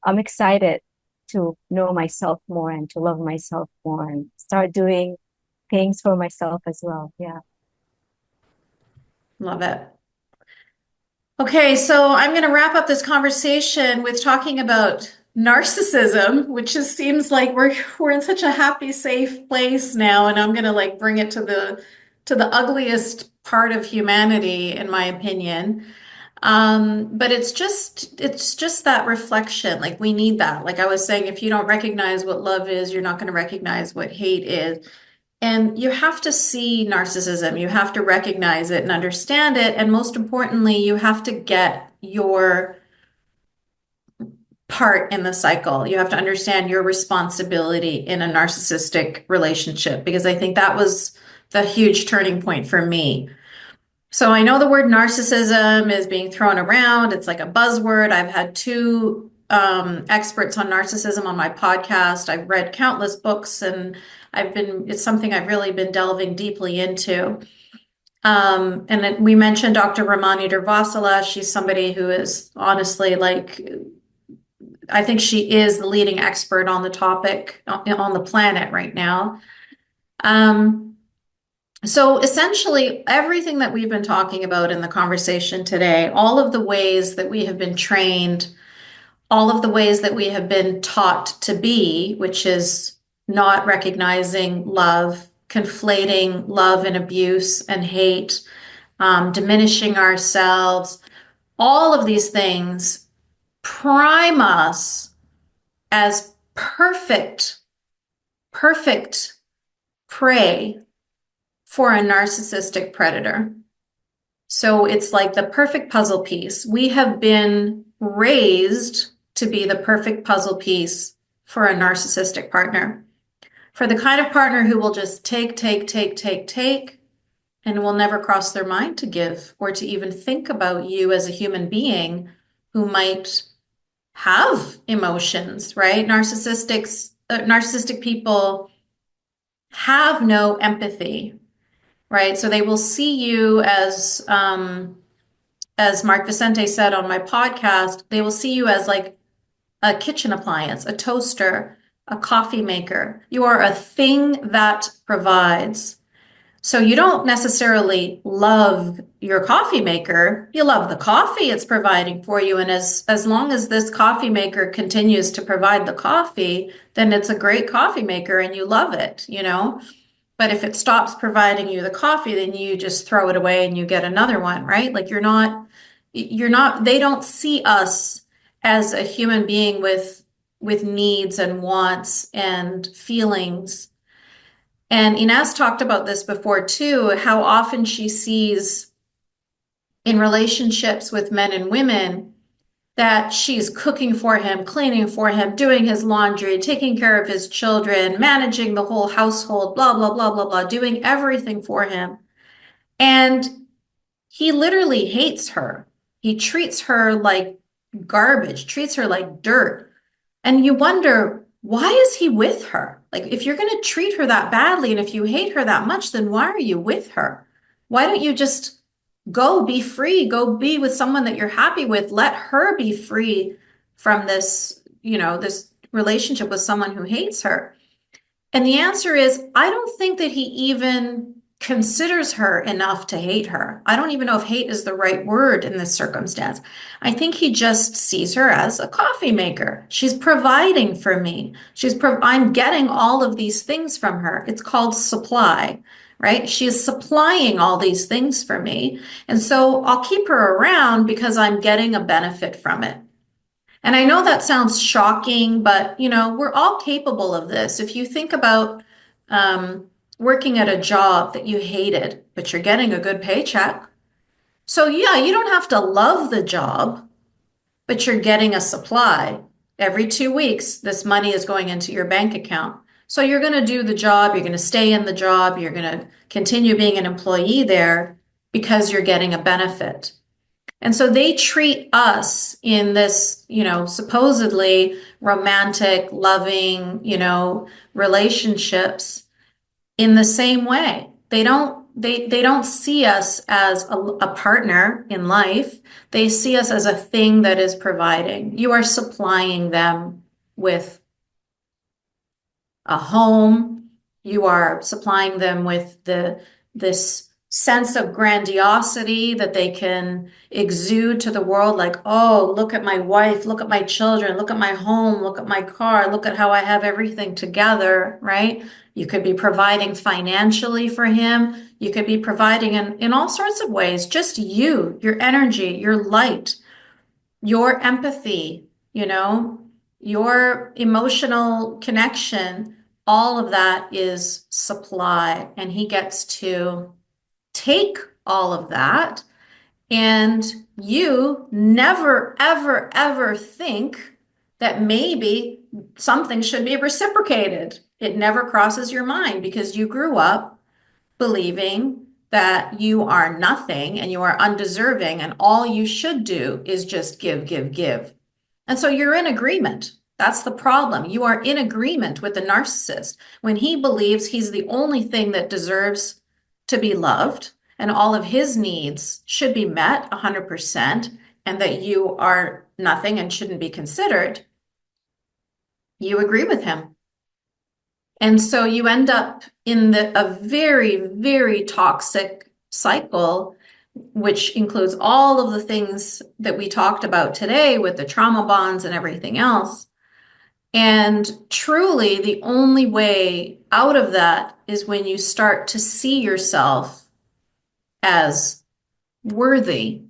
I'm excited to know myself more and to love myself more and start doing things for myself as well. Yeah. Love it. Okay, so I'm going to wrap up this conversation with talking about narcissism, which just seems like we're in such a happy, safe place now, and I'm going to like bring it to the ugliest part of humanity, in my opinion. But it's just that reflection. Like we need that. Like I was saying, if you don't recognize what love is, you're not going to recognize what hate is. And you have to see narcissism, you have to recognize it and understand it. And most importantly, you have to get your part in the cycle. You have to understand your responsibility in a narcissistic relationship, because I think that was the huge turning point for me. So I know the word narcissism is being thrown around. It's like a buzzword. I've had two experts on narcissism on my podcast. I've read countless books, and it's something I've really been delving deeply into. And then we mentioned Dr. Ramani Durvasula. She's somebody who is honestly I think she is the leading expert on the topic on the planet right now. So essentially, everything that we've been talking about in the conversation today, all of the ways that we have been trained, all of the ways that we have been taught to be, which is not recognizing love, conflating love and abuse and hate, diminishing ourselves, all of these things prime us as perfect prey for a narcissistic predator. So it's like the perfect puzzle piece. We have been raised to be the perfect puzzle piece for a narcissistic partner, for the kind of partner who will just take, and will never cross their mind to give or to even think about you as a human being who might have emotions, right? Narcissistic people have no empathy, right? So they will see you as Mark Vicente said on my podcast, they will see you as like a kitchen appliance, a toaster, a coffee maker. You are a thing that provides. So you don't necessarily love your coffee maker. You love the coffee it's providing for you. And as long as this coffee maker continues to provide the coffee, then it's a great coffee maker and you love it, you know? But if it stops providing you the coffee, then you just throw it away and you get another one, right? Like you're not, they don't see us as a human being with needs and wants and feelings. And Ines talked about this before too, how often she sees in relationships with men and women that she's cooking for him, cleaning for him, doing his laundry, taking care of his children, managing the whole household, blah, blah, blah, blah, blah, doing everything for him. And he literally hates her. He treats her like garbage, treats her like dirt. And you wonder, why is he with her? Like, if you're going to treat her that badly and if you hate her that much, then why are you with her? Why don't you just go be free, go be with someone that you're happy with? Let her be free from this, this relationship with someone who hates her. And the answer is, I don't think that he even considers her enough to hate her. I don't even know if hate is the right word in this circumstance. I think he just sees her as a coffee maker. She's providing for me. I'm getting all of these things from her. It's called supply, right? She is supplying all these things for me. And so I'll keep her around because I'm getting a benefit from it. And I know that sounds shocking, but we're all capable of this. If you think about working at a job that you hated, but you're getting a good paycheck. So yeah, you don't have to love the job, but you're getting a supply. Every 2 weeks, this money is going into your bank account. So you're going to do the job, you're going to stay in the job, you're going to continue being an employee there because you're getting a benefit. And so they treat us in this, supposedly romantic, loving, relationships in the same way. They don't see us as a partner in life. They see us as a thing that is providing. You are supplying them with a home. You are supplying them with this sense of grandiosity that they can exude to the world, like, oh, look at my wife, look at my children, look at my home, look at my car, look at how I have everything together, right? You could be providing financially for him. You could be providing in all sorts of ways, just you, your energy, your light, your empathy, your emotional connection. All of that is supply, and he gets to take all of that, and you never, ever, ever think that maybe something should be reciprocated. It never crosses your mind because you grew up believing that you are nothing and you are undeserving, and all you should do is just give, give, give. And so you're in agreement. That's the problem. You are in agreement with the narcissist when he believes he's the only thing that deserves to be loved and all of his needs should be met 100%, and that you are nothing and shouldn't be considered. You agree with him. And so you end up in a very, very toxic cycle, which includes all of the things that we talked about today with the trauma bonds and everything else. And truly, the only way out of that is when you start to see yourself as worthy.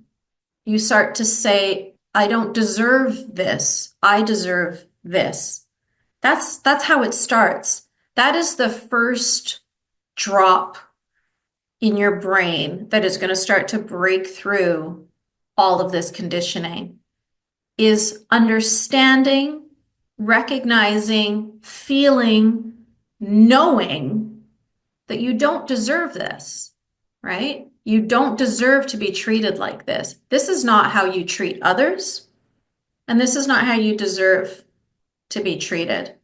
You start to say, I don't deserve this. I deserve this. That's how it starts. That is the first drop in your brain that is going to start to break through all of this conditioning, is understanding, recognizing, feeling, knowing that you don't deserve this, right? You don't deserve to be treated like this. This is not how you treat others, and this is not how you deserve to be treated.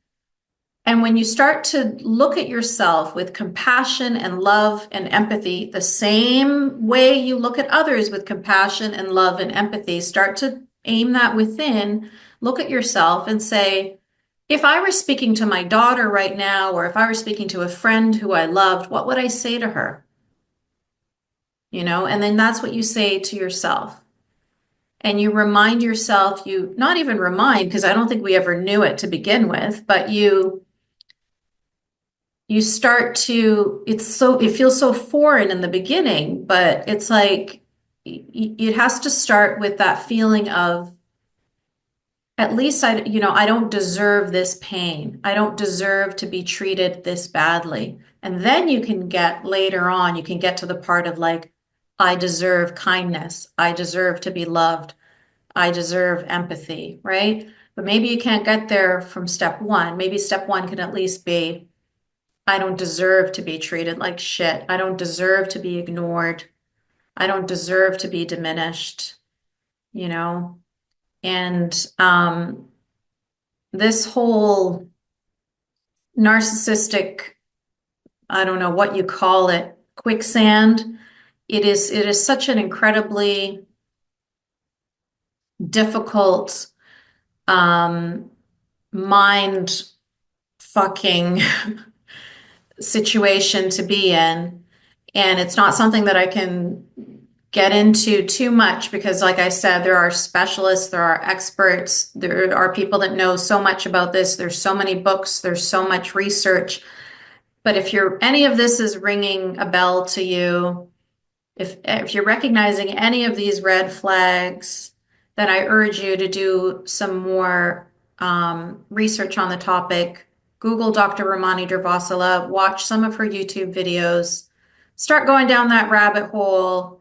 And when you start to look at yourself with compassion and love and empathy, the same way you look at others with compassion and love and empathy, start to aim that within, look at yourself and say, if I were speaking to my daughter right now, or if I were speaking to a friend who I loved, what would I say to her? And then that's what you say to yourself. And you remind yourself, you not even remind, because I don't think we ever knew it to begin with, but you start to, it feels so foreign in the beginning, but it's like, it has to start with that feeling of, at least I don't deserve this pain. I don't deserve to be treated this badly. And then you can get to the part of like, I deserve kindness. I deserve to be loved. I deserve empathy, right? But maybe you can't get there from step one. Maybe step one can at least be, I don't deserve to be treated like shit. I don't deserve to be ignored. I don't deserve to be diminished, And this whole narcissistic, I don't know what you call it, quicksand, it is such an incredibly difficult, mind fucking situation to be in. And it's not something that I can get into too much because, like I said, there are specialists, there are experts, there are people that know so much about this. There's so many books, there's so much research. But if any of this is ringing a bell to you, if you're recognizing any of these red flags, then I urge you to do some more research on the topic. Google Dr. Ramani Durvasula, watch some of her YouTube videos, start going down that rabbit hole,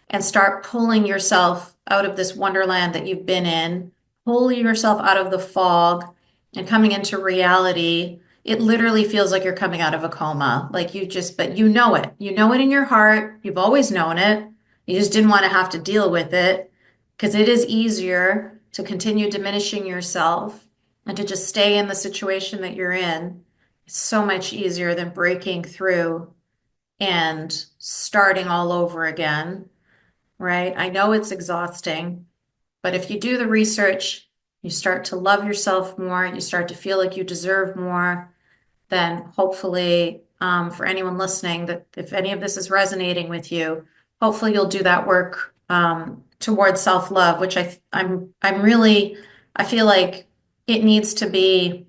and start pulling yourself out of this wonderland that you've been in, pull yourself out of the fog and coming into reality. It literally feels like you're coming out of a coma. But you know it. You know it in your heart. You've always known it. You just didn't want to have to deal with it because it is easier to continue diminishing yourself and to just stay in the situation that you're in. It's so much easier than breaking through and starting all over again, right? I know it's exhausting, but if you do the research, you start to love yourself more. You start to feel like you deserve more. then hopefully, for anyone listening, that if any of this is resonating with you, hopefully you'll do that work towards self-love, which I feel like it needs to be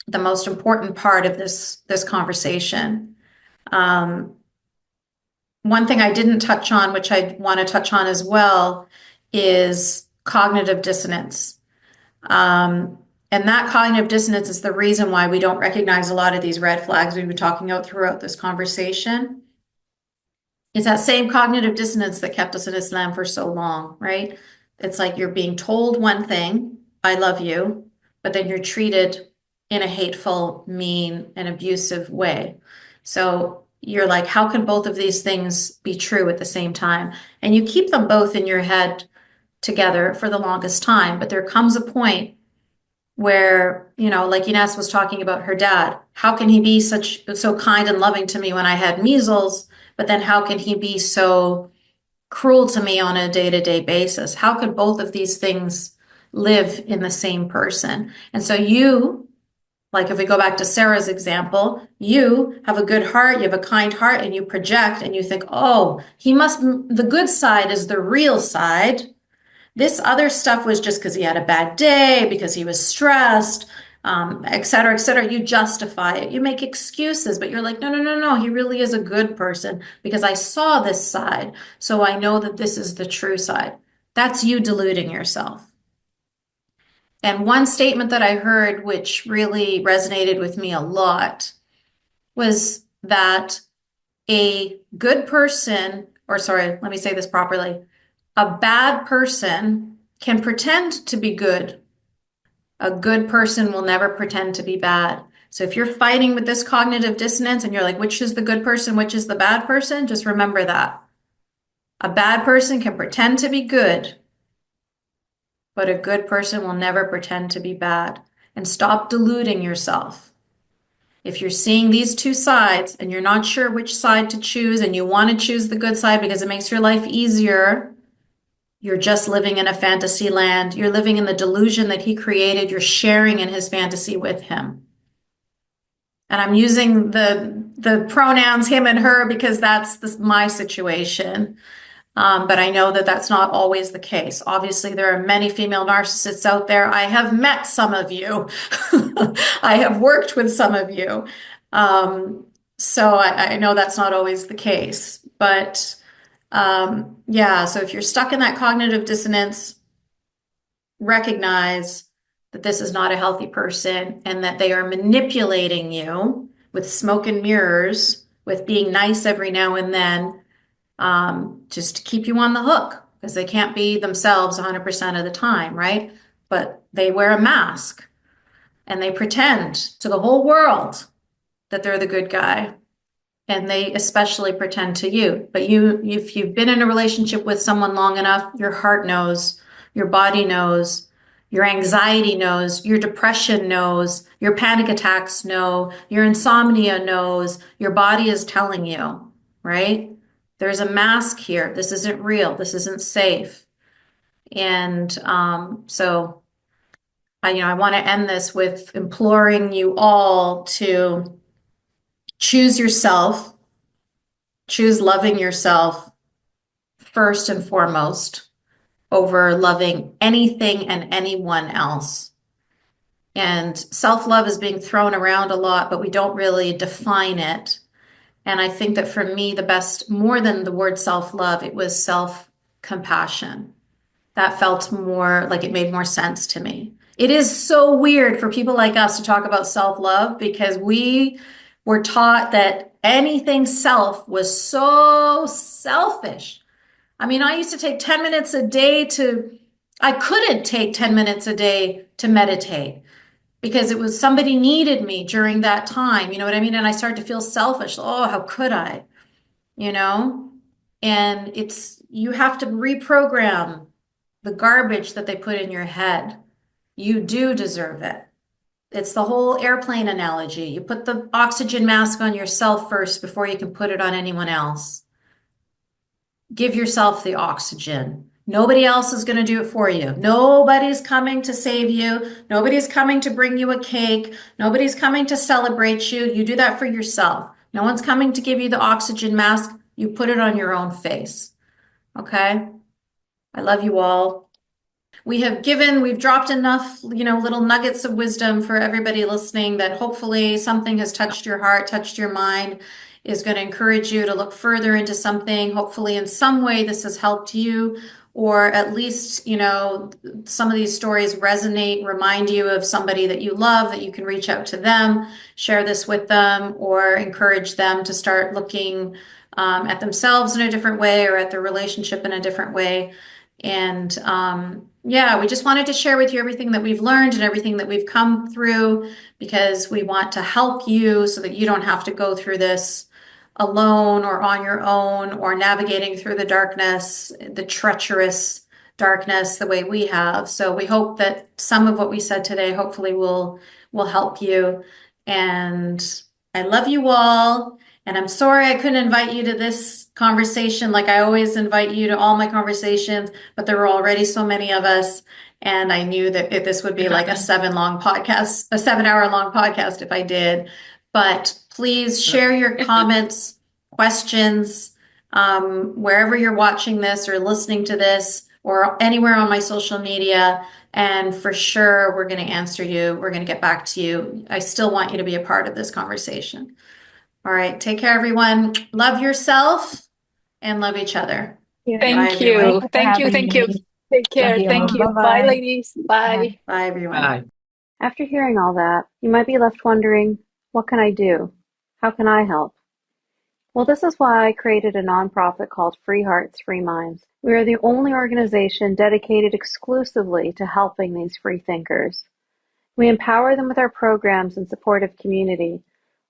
the most important part of this conversation. One thing I didn't touch on, which I want to touch on as well, is cognitive dissonance. And that cognitive dissonance is the reason why we don't recognize a lot of these red flags we've been talking about throughout this conversation. It's that same cognitive dissonance that kept us in Islam for so long, right? It's like you're being told one thing, I love you, but then you're treated in a hateful, mean, and abusive way. So you're like, how can both of these things be true at the same time? And you keep them both in your head together for the longest time, but there comes a point where, like Ines was talking about her dad, how can he be so kind and loving to me when I had measles, but then how can he be so cruel to me on a day-to-day basis? How could both of these things live in the same person? And so like if we go back to Sarah's example, you have a good heart, you have a kind heart, and you project and you think, oh, the good side is the real side. This other stuff was just because he had a bad day, because he was stressed, et cetera, et cetera. You justify it. You make excuses, but you're like, no. He really is a good person because I saw this side. So I know that this is the true side. That's you deluding yourself. And one statement that I heard, which really resonated with me a lot, was that a good person, or sorry, let me say this properly. A bad person can pretend to be good. A good person will never pretend to be bad. So if you're fighting with this cognitive dissonance and you're like, which is the good person, which is the bad person, just remember that. A bad person can pretend to be good, but a good person will never pretend to be bad. And stop deluding yourself. If you're seeing these two sides and you're not sure which side to choose and you want to choose the good side because it makes your life easier, you're just living in a fantasy land. You're living in the delusion that he created. You're sharing in his fantasy with him. And I'm using the pronouns him and her because that's my situation. But I know that that's not always the case. Obviously, there are many female narcissists out there. I have met some of you. I have worked with some of you. So I know that's not always the case. But so if you're stuck in that cognitive dissonance, recognize that this is not a healthy person and that they are manipulating you with smoke and mirrors, with being nice every now and then, just to keep you on the hook because they can't be themselves 100% of the time, right? But they wear a mask and they pretend to the whole world that they're the good guy. And they especially pretend to you. But if you've been in a relationship with someone long enough, your heart knows, your body knows, your anxiety knows, your depression knows, your panic attacks know, your insomnia knows, your body is telling you, right? There's a mask here. This isn't real. This isn't safe. And so I want to end this with imploring you all to choose yourself, choose loving yourself first and foremost over loving anything and anyone else. And self-love is being thrown around a lot, but we don't really define it. And I think that for me, the best, more than the word self-love, it was self-compassion. That felt more like it made more sense to me. It is so weird for people like us to talk about self-love because we were taught that anything self was so selfish. I mean, I used to take 10 minutes a day I couldn't take 10 minutes a day to meditate because it was somebody needed me during that time. You know what I mean? And I started to feel selfish. Oh, how could I? And you have to reprogram the garbage that they put in your head. You do deserve it. It's the whole airplane analogy. You put the oxygen mask on yourself first before you can put it on anyone else. Give yourself the oxygen. Nobody else is going to do it for you. Nobody's coming to save you. Nobody's coming to bring you a cake. Nobody's coming to celebrate you. You do that for yourself. No one's coming to give you the oxygen mask. You put it on your own face. Okay? I love you all. We've dropped enough, little nuggets of wisdom for everybody listening that hopefully something has touched your heart, touched your mind, is going to encourage you to look further into something. Hopefully in some way this has helped you, or at least, some of these stories resonate, remind you of somebody that you love, that you can reach out to them, share this with them, or encourage them to start looking at themselves in a different way, or at their relationship in a different way. And we just wanted to share with you everything that we've learned and everything that we've come through, because we want to help you so that you don't have to go through this alone or on your own, or navigating through the darkness, the treacherous darkness, the way we have. So we hope that some of what we said today hopefully will help you. And I love you all. And I'm sorry I couldn't invite you to this conversation like I always invite you to all my conversations, but there were already so many of us. And I knew that this would be like a 7-hour long podcast if I did. But please share your comments, questions, wherever you're watching this or listening to this, or anywhere on my social media. And for sure, we're going to answer you. We're going to get back to you. I still want you to be a part of this conversation. All right. Take care, everyone. Love yourself and love each other. Thank you. Thank you. Thank you. Take care. Thank you. Bye, ladies. Bye. Bye, everyone. Bye. After hearing all that, you might be left wondering, what can I do? How can I help? Well, this is why I created a nonprofit called Free Hearts, Free Minds. We are the only organization dedicated exclusively to helping these free thinkers. We empower them with our programs and supportive community,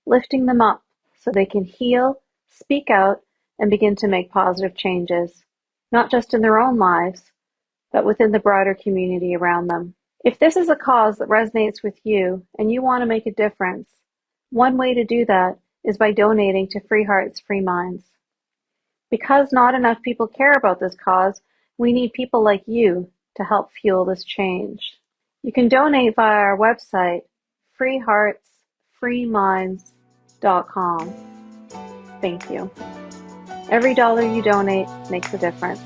lifting them up so they can heal, speak out, and begin to make positive changes, not just in their own lives, but within the broader community around them. If this is a cause that resonates with you and you want to make a difference, one way to do that is by donating to Free Hearts, Free Minds. Because not enough people care about this cause, we need people like you to help fuel this change. You can donate via our website, freeheartsfreeminds.com. Thank you. Every dollar you donate makes a difference.